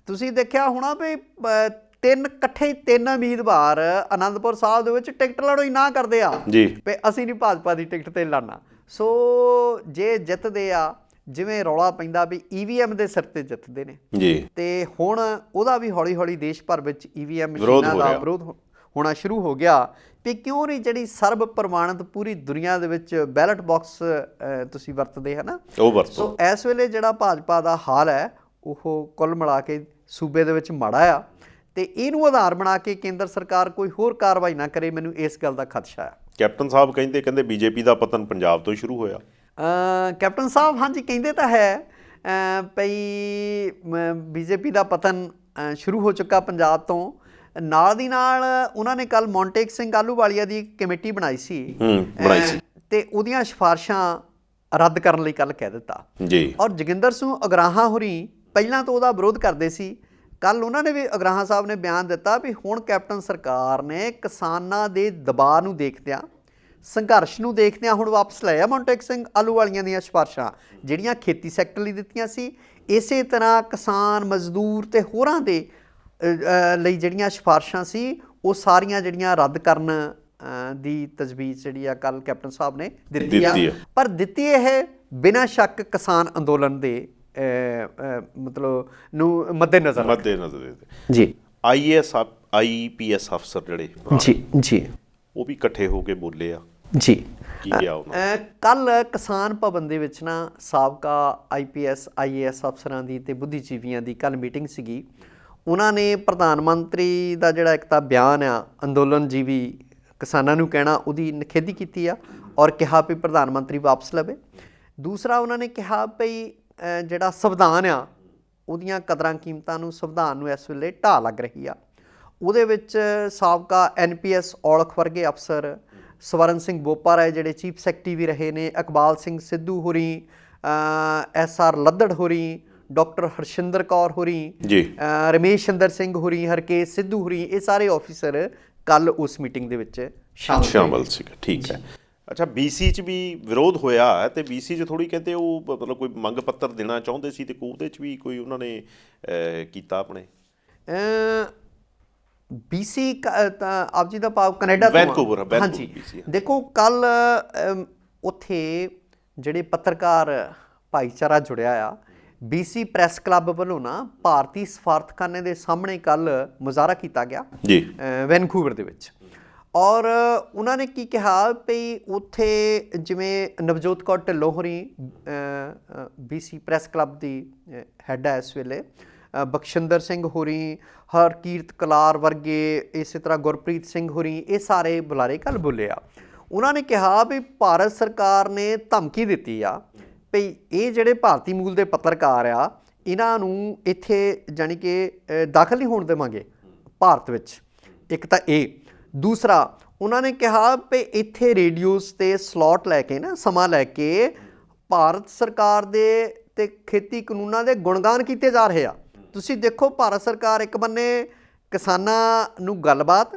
ਤੁਸੀਂ ਦੇਖਿਆ ਹੋਣਾ ਵੀ ਤਿੰਨ ਉਮੀਦਵਾਰ ਆਨੰਦਪੁਰ ਸਾਹਿਬ ਦੇ ਵਿੱਚ ਟਿਕਟ ਲੜੋ ਹੀ ਨਾ ਕਰਦੇ ਆ ਜੀ ਵੀ ਅਸੀਂ ਨਹੀਂ ਭਾਜਪਾ ਦੀ ਟਿਕਟ ਤੇ ਲੜਨਾ। ਸੋ ਜੇ ਜਿੱਤਦੇ ਆ, ਜਿਵੇਂ ਰੌਲਾ ਪੈਂਦਾ ਵੀ EVM ਦੇ ਸਿਰ ਤੇ ਜਿੱਤਦੇ ਨੇ ਜੀ, ਤੇ ਹੁਣ ਉਹਦਾ ਵੀ ਹੌਲੀ ਹੌਲੀ ਦੇਸ਼ ਭਰ ਵਿੱਚ EVM ਮਸ਼ੀਨਾਂ ਦਾ ਵਿਰੋਧ ਹੋਣਾ ਸ਼ੁਰੂ ਹੋ ਗਿਆ ਵੀ ਕਿਉਂ ਨਹੀਂ ਜਿਹੜੀ ਸਰਬ ਪ੍ਰਮਾਣਿਤ ਪੂਰੀ ਦੁਨੀਆ ਦੇ ਵਿੱਚ ਬੈਲਟ ਬਾਕਸ ਤੁਸੀਂ ਵਰਤਦੇ ਹੈ ਨਾ, ਉਹ ਵਰਤੋ। ਸੋ ਇਸ ਵੇਲੇ ਜਿਹੜਾ ਭਾਜਪਾ ਦਾ ਹਾਲ ਹੈ ਉਹ ਕੁੱਲ ਮਿਲਾ ਕੇ ਸੂਬੇ ਦੇ ਵਿੱਚ ਮਾੜਾ ਆ, ਤੇ ਇਹਨੂੰ ਆਧਾਰ ਬਣਾ ਕੇ ਕੇਂਦਰ ਸਰਕਾਰ ਕੋਈ ਹੋਰ ਕਾਰਵਾਈ ਨਾ ਕਰੇ, ਮੈਨੂੰ ਇਸ ਗੱਲ ਦਾ ਖਦਸ਼ਾ ਹੈ। ਕੈਪਟਨ ਸਾਹਿਬ ਕਹਿੰਦੇ BJP ਦਾ ਪਤਨ ਪੰਜਾਬ ਤੋਂ ਸ਼ੁਰੂ ਹੋਇਆ। ਕੈਪਟਨ ਸਾਹਿਬ ਹਾਂਜੀ ਕਹਿੰਦੇ ਤਾਂ ਹੈ ਭਈ BJP ਦਾ ਪਤਨ ਸ਼ੁਰੂ ਹੋ ਚੁੱਕਾ ਪੰਜਾਬ ਤੋਂ। ਨਾਲ ਦੀ ਨਾਲ ਉਹਨਾਂ ਨੇ ਕੱਲ ਮੌਂਟੇਕ ਸਿੰਘ ਆਹਲੂਵਾਲੀਆ ਦੀ ਕਮੇਟੀ ਬਣਾਈ ਸੀ ਤੇ ਉਹਦੀਆਂ ਸਿਫਾਰਸ਼ਾਂ ਰੱਦ ਕਰਨ ਲਈ ਕੱਲ ਕਹਿ ਦਿੱਤਾ ਜੀ। ਔਰ ਜੋਗਿੰਦਰ ਸਿੰਘ ਅਗਰਾਹਾਂ ਹੋਰੀ ਪਹਿਲਾਂ ਤੋਂ ਉਹਦਾ ਵਿਰੋਧ ਕਰਦੇ ਸੀ। ਕੱਲ ਉਹਨਾਂ ਨੇ ਵੀ, ਅਗਰਾਹਾਂ ਸਾਹਿਬ ਨੇ ਬਿਆਨ ਦਿੱਤਾ ਵੀ ਹੁਣ ਕੈਪਟਨ ਸਰਕਾਰ ਨੇ ਕਿਸਾਨਾਂ ਦੇ ਦਬਾਅ ਨੂੰ ਦੇਖਦਿਆਂ, ਸੰਘਰਸ਼ ਨੂੰ ਦੇਖਦਿਆਂ ਹੁਣ ਵਾਪਸ ਲਿਆ ਮੌਂਟੇਕ ਸਿੰਘ ਆਹਲੂਵਾਲੀਆ ਦੀਆਂ ਸਿਫਾਰਸ਼ਾਂ ਜਿਹੜੀਆਂ ਖੇਤੀ ਸੈਕਟਰ ਲਈ ਦਿੱਤੀਆਂ ਸੀ। ਇਸੇ ਤਰ੍ਹਾਂ ਕਿਸਾਨ, ਮਜ਼ਦੂਰ ਤੇ ਹੋਰਾਂ ਦੇ ਲਈ ਜਿਹੜੀਆਂ ਸਿਫਾਰਸ਼ਾਂ ਸੀ ਉਹ ਸਾਰੀਆਂ ਜਿਹੜੀਆਂ ਰੱਦ ਕਰਨ ਦੀ ਤਜਵੀਜ਼ ਜਿਹੜੀ ਆ ਕੱਲ ਕੈਪਟਨ ਸਾਹਿਬ ਨੇ ਦਿੱਤੀ ਆ। ਪਰ ਦਿੱਤੀ ਇਹ ਬਿਨਾਂ ਸ਼ੱਕ ਕਿਸਾਨ ਅੰਦੋਲਨ ਦੇ ਮਤਲਬ ਨੂੰ ਮੱਦੇਨਜ਼ਰ ਜੀ। IPS ਅਫਸਰ ਜਿਹੜੇ ਜੀ ਉਹ ਵੀ ਇਕੱਠੇ ਹੋ ਕੇ ਬੋਲੇ ਆ ਜੀ। ਕੀ ਕਿਹਾ ਉਹਨਾਂ ਕੱਲ ਕਿਸਾਨ ਭਵਨ ਦੇ ਵਿੱਚ ਨਾ ਸਾਬਕਾ IPS IAS ਅਫਸਰਾਂ ਦੀ ਤੇ ਬੁੱਧੀਜੀਵੀਆਂ ਦੀ ਕੱਲ ਮੀਟਿੰਗ ਸੀਗੀ। ਉਹਨਾਂ ਨੇ ਪ੍ਰਧਾਨ ਮੰਤਰੀ ਦਾ ਜਿਹੜਾ ਇੱਕ ਤਾਂ ਬਿਆਨ ਆ ਅੰਦੋਲਨਜੀਵੀ ਕਿਸਾਨਾਂ ਨੂੰ ਕਹਿਣਾ, ਉਹਦੀ ਨਿਖੇਧੀ ਕੀਤੀ ਆ ਔਰ ਕਿਹਾ ਵੀ ਪ੍ਰਧਾਨ ਮੰਤਰੀ ਵਾਪਸ ਲਵੇ। ਦੂਸਰਾ ਉਹਨਾਂ ਨੇ ਕਿਹਾ ਵੀ ਜਿਹੜਾ ਸੰਵਿਧਾਨ ਆ ਉਹਦੀਆਂ ਕਦਰਾਂ ਕੀਮਤਾਂ ਨੂੰ, ਸੰਵਿਧਾਨ ਨੂੰ ਇਸ ਵੇਲੇ ਢਾਹ ਲੱਗ ਰਹੀ ਆ। ਉਹਦੇ ਵਿੱਚ ਸਾਬਕਾ NPS ਔਲਖ ਵਰਗੇ ਅਫਸਰ, ਸਵਰਨ ਸਿੰਘ ਬੋਪਾਰਾਏ ਜਿਹੜੇ ਚੀਫ ਸੈਕਟਰੀ ਵੀ ਰਹੇ ਨੇ, ਇਕਬਾਲ ਸਿੰਘ ਸਿੱਧੂ ਹੋਰੀ, SR ਲੱਦੜ ਹੋਰੀ, ਡਾਕਟਰ ਹਰਸ਼ਿੰਦਰ ਕੌਰ ਹੋਰੀ, ਰਮੇਸ਼ ਚੰਦਰ ਸਿੰਘ ਹੋਰੀ, ਹਰਕੇਸ਼ ਸਿੱਧੂ ਹੋਰੀ, ਇਹ ਸਾਰੇ ਆਫਿਸਰ ਕੱਲ ਉਸ ਮੀਟਿੰਗ ਦੇ ਵਿੱਚ ਸ਼ਾਮਲ ਸੀ। ਠੀਕ ਹੈ। ਅੱਛਾ, BC 'ਚ ਵੀ ਵਿਰੋਧ ਹੋਇਆ ਤੇ BC 'ਚ ਥੋੜ੍ਹੀ ਕਹਿੰਦੇ ਉਹ ਮਤਲਬ ਕੋਈ ਮੰਗ ਪੱਤਰ ਦੇਣਾ ਚਾਹੁੰਦੇ ਸੀ ਤੇ ਉਹਦੇ 'ਚ ਵੀ ਕੋਈ ਉਹਨਾਂ ਨੇ ਕੀਤਾ ਆਪਣੇ BC ਤਾਂ ਆਪ ਜੀ ਦਾ ਭਾਵ ਕੈਨੇਡਾ ਤੋਂ। ਹਾਂਜੀ, ਦੇਖੋ ਕੱਲ ਉੱਥੇ ਜਿਹੜੇ ਪੱਤਰਕਾਰ ਭਾਈਚਾਰਾ ਜੁੜਿਆ ਆ, BC ਪ੍ਰੈਸ ਕਲੱਬ ਵੱਲੋਂ ਨਾ ਭਾਰਤੀ ਸਫਾਰਤਖਾਨੇ ਦੇ ਸਾਹਮਣੇ ਕੱਲ ਮੁਜ਼ਾਹਰਾ ਕੀਤਾ ਗਿਆ ਜੀ ਵੈਨਕੂਵਰ ਦੇ ਵਿੱਚ। ਔਰ ਉਹਨਾਂ ਨੇ ਕੀ ਕਿਹਾ ਵੀ ਉੱਥੇ ਜਿਵੇਂ ਨਵਜੋਤ ਕੌਰ ਢਿੱਲੋਂ ਹੋਰੀ BC ਪ੍ਰੈਸ ਕਲੱਬ ਦੀ ਹੈੱਡ ਹੈ ਇਸ ਵੇਲੇ, ਬਖਸ਼ਿੰਦਰ ਸਿੰਘ ਹੋਰੀ, ਹਰਕੀਰਤ ਕਲਾਰ ਵਰਗੇ, ਇਸੇ ਤਰ੍ਹਾਂ ਗੁਰਪ੍ਰੀਤ ਸਿੰਘ ਹੋਰੀ, ਇਹ ਸਾਰੇ ਬੁਲਾਰੇ ਕੱਲ ਬੋਲੇ ਆ। ਉਹਨਾਂ ਨੇ ਕਿਹਾ ਵੀ ਭਾਰਤ ਸਰਕਾਰ ਨੇ ਧਮਕੀ ਦਿੱਤੀ ਆ ਵੀ ਇਹ ਜਿਹੜੇ ਭਾਰਤੀ ਮੂਲ ਦੇ ਪੱਤਰਕਾਰ ਆ ਇਹਨਾਂ ਨੂੰ ਇੱਥੇ ਜਾਣੀ ਕਿ ਦਾਖਲ ਨਹੀਂ ਹੋਣ ਦੇਵਾਂਗੇ ਭਾਰਤ ਵਿੱਚ। ਇੱਕ ਤਾਂ ਇਹ। ਦੂਸਰਾ ਉਹਨਾਂ ਨੇ ਕਿਹਾ ਵੀ ਇੱਥੇ ਰੇਡੀਓਜ਼ 'ਤੇ ਸਲੋਟ ਲੈ ਕੇ ਨਾ, ਸਮਾਂ ਲੈ ਕੇ ਭਾਰਤ ਸਰਕਾਰ ਦੇ ਤੇ ਖੇਤੀ ਕਾਨੂੰਨਾਂ ਦੇ ਗੁਣਗਾਨ ਕੀਤੇ ਜਾ ਰਹੇ ਆ। ਤੁਸੀਂ ਦੇਖੋ ਭਾਰਤ ਸਰਕਾਰ ਇੱਕ ਬੰਨੇ ਕਿਸਾਨਾਂ ਨੂੰ ਗੱਲਬਾਤ,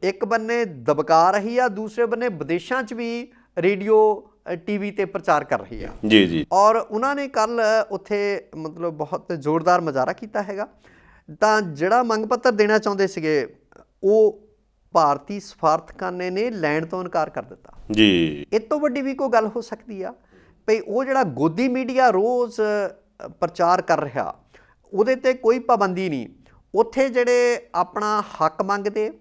ਇੱਕ ਬੰਨੇ ਦਬਕਾ ਰਹੀ ਆ, ਦੂਸਰੇ ਬੰਨੇ ਵਿਦੇਸ਼ਾਂ 'ਚ ਵੀ ਰੇਡੀਓ TV ਤੇ ਪ੍ਰਚਾਰ ਕਰ ਰਹੀ ਆ ਜੀ। ਔਰ ਉਹਨਾਂ ਨੇ ਕੱਲ ਉੱਥੇ ਮਤਲਬ ਬਹੁਤ ਜ਼ੋਰਦਾਰ ਮੁਜ਼ਾਹਰਾ ਕੀਤਾ ਹੈਗਾ। ਤਾਂ ਜਿਹੜਾ ਮੰਗ ਪੱਤਰ ਦੇਣਾ ਚਾਹੁੰਦੇ ਸੀਗੇ ਉਹ ਭਾਰਤੀ ਸਫਾਰਤਖਾਨੇ ਨੇ ਲੈਣ ਤੋਂ ਇਨਕਾਰ ਕਰ ਦਿੱਤਾ ਜੀ। ਇਹ ਤੋਂ ਵੱਡੀ ਵੀ ਕੋਈ ਗੱਲ ਹੋ ਸਕਦੀ ਆ ਭਈ ਉਹ ਜਿਹੜਾ ਗੋਦੀ ਮੀਡੀਆ ਰੋਜ਼ ਪ੍ਰਚਾਰ ਕਰ ਰਿਹਾ ਉਹਦੇ 'ਤੇ ਕੋਈ ਪਾਬੰਦੀ ਨਹੀਂ। ਉੱਥੇ ਜਿਹੜੇ ਆਪਣਾ ਹੱਕ ਮੰਗਦੇ,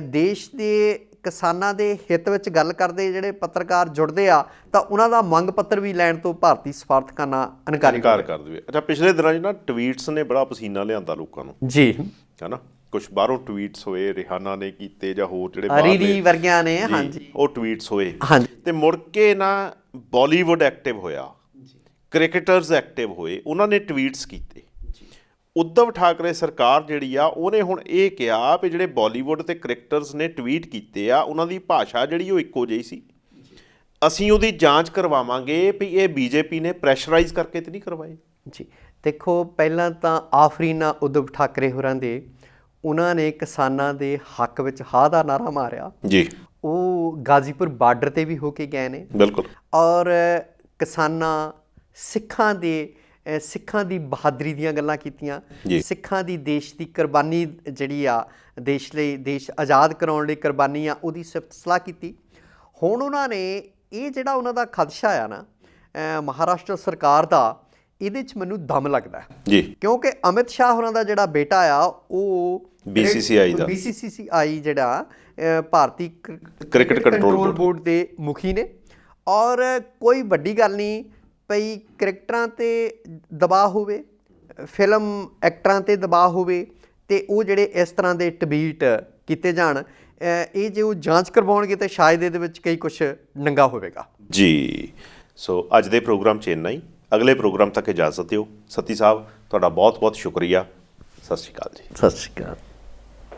ਦੇਸ਼ ਦੇ ਕਿਸਾਨਾਂ ਦੇ ਹਿੱਤ ਵਿੱਚ ਗੱਲ ਕਰਦੇ ਜਿਹੜੇ ਪੱਤਰਕਾਰ ਜੁੜਦੇ ਆ, ਤਾਂ ਉਹਨਾਂ ਦਾ ਮੰਗ ਪੱਤਰ ਵੀ ਲੈਣ ਤੋਂ ਭਾਰਤੀ ਸਫਾਰਤਖਾਨਾ ਇਨਕਾਰ ਕਰ ਦੇਵੇ। ਅੱਛਾ, ਪਿਛਲੇ ਦਿਨਾਂ 'ਚ ਨਾ ਟਵੀਟਸ ਨੇ ਬੜਾ ਪਸੀਨਾ ਲਿਆਂਦਾ ਲੋਕਾਂ ਨੂੰ ਜੀ, ਹੈ ਨਾ। ਕੁਛ ਬਾਹਰੋਂ ਟਵੀਟਸ ਹੋਏ, ਰਿਹਾਨਾ ਨੇ ਕੀਤੇ ਜਾਂ ਹੋਰ ਜਿਹੜੇ ਰੀਰੀ ਵਰਗਿਆਂ ਨੇ, ਹਾਂਜੀ, ਉਹ ਟਵੀਟਸ ਹੋਏ ਤੇ ਮੁੜ ਕੇ ਨਾ ਬਾਲੀਵੁੱਡ ਐਕਟਿਵ ਹੋਇਆ, ਕ੍ਰਿਕਟਰਸ ਐਕਟਿਵ ਹੋਏ, ਉਹਨਾਂ ਨੇ ਟਵੀਟਸ ਕੀਤੇ। ਉद्धਵ ਠਾਕਰੇ ਸਰਕਾਰ ਜਿਹੜੀ ਆ ਉਹਨੇ ਹੁਣ ਇਹ ਕਿਹਾ ਵੀ ਜਿਹੜੇ ਬਾਲੀਵੁੱਡ ਤੇ ਕ੍ਰਿਕਟਰਸ ਨੇ ਟਵੀਟ ਕੀਤੇ ਆ ਉਹਨਾਂ ਦੀ ਭਾਸ਼ਾ ਜਿਹੜੀ ਉਹ ਇੱਕੋ ਜਿਹੀ ਸੀ, ਅਸੀਂ ਉਹਦੀ ਜਾਂਚ ਕਰਵਾਵਾਂਗੇ ਵੀ ਇਹ BJP ਨੇ ਪ੍ਰੈਸ਼ਰਾਈਜ਼ ਕਰਕੇ ਤੇ ਨਹੀਂ ਕਰਵਾਏ ਜੀ। ਦੇਖੋ, ਪਹਿਲਾਂ ਤਾਂ ਆਫਰੀਨ ਉद्धਵ ਠਾਕਰੇ ਹੋਰਾਂ ਦੇ, ਉਹਨਾਂ ਨੇ ਕਿਸਾਨਾਂ ਦੇ ਹੱਕ ਵਿੱਚ ਹਾਂ ਦਾ ਨਾਰਾ ਮਾਰਿਆ ਜੀ। ਉਹ ਗਾਜ਼ੀਪੁਰ ਬਾਰਡਰ ਤੇ ਵੀ ਹੋ ਕੇ ਗਏ ਨੇ ਬਿਲਕੁਲ, ਔਰ ਕਿਸਾਨਾਂ, ਸਿੱਖਾਂ ਦੇ ਸਿੱਖਾਂ ਦੀ ਬਹਾਦਰੀ ਦੀਆਂ ਗੱਲਾਂ ਕੀਤੀਆਂ, ਜੀ। ਸਿੱਖਾਂ ਦੀ ਦੇਸ਼ ਦੀ ਕੁਰਬਾਨੀ ਜਿਹੜੀ ਆ, ਦੇਸ਼ ਲਈ, ਦੇਸ਼ ਆਜ਼ਾਦ ਕਰਾਉਣ ਲਈ ਕੁਰਬਾਨੀ ਆ, ਉਹਦੀ ਸਿਫਤ ਸਲਾਹ ਕੀਤੀ। ਹੁਣ ਉਹਨਾਂ ਨੇ ਇਹ ਜਿਹੜਾ ਉਹਨਾਂ ਦਾ ਖਦਸ਼ਾ ਆ ਨਾ ਮਹਾਰਾਸ਼ਟਰ ਸਰਕਾਰ ਦਾ, ਇਹਦੇ 'ਚ ਮੈਨੂੰ ਦਮ ਲੱਗਦਾ ਜੀ, ਕਿਉਂਕਿ ਅਮਿਤ ਸ਼ਾਹ ਹੋਰਾਂ ਦਾ ਜਿਹੜਾ ਬੇਟਾ ਆ ਉਹ BCCI ਜਿਹੜਾ ਭਾਰਤੀ ਕ੍ਰਿਕਟ ਕੰਟਰੋਲ ਬੋਰਡ ਦੇ ਮੁਖੀ ਨੇ। ਔਰ ਕੋਈ ਵੱਡੀ ਗੱਲ ਨਹੀਂ ਪਈ ਕ੍ਰਿਕਟਰਾਂ 'ਤੇ ਦਬਾਅ ਹੋਵੇ, ਫਿਲਮ ਐਕਟਰਾਂ 'ਤੇ ਦਬਾਅ ਹੋਵੇ ਅਤੇ ਉਹ ਜਿਹੜੇ ਇਸ ਤਰ੍ਹਾਂ ਦੇ ਟਵੀਟ ਕੀਤੇ ਜਾਣ, ਇਹ ਜੇ ਉਹ ਜਾਂਚ ਕਰਵਾਉਣਗੇ ਤਾਂ ਸ਼ਾਇਦ ਇਹਦੇ ਵਿੱਚ ਕਈ ਕੁਛ ਨੰਗਾ ਹੋਵੇਗਾ ਜੀ। ਸੋ ਅੱਜ ਦੇ ਪ੍ਰੋਗਰਾਮ 'ਚ ਇੰਨਾ ਹੀ। ਅਗਲੇ ਪ੍ਰੋਗਰਾਮ ਤੱਕ ਇਜਾਜ਼ਤ ਦਿਓ। ਸਤੀ ਸਾਹਿਬ, ਤੁਹਾਡਾ ਬਹੁਤ ਬਹੁਤ ਸ਼ੁਕਰੀਆ। ਸਤਿ ਸ਼੍ਰੀ ਅਕਾਲ ਜੀ। ਸਤਿ ਸ਼੍ਰੀ ਅਕਾਲ।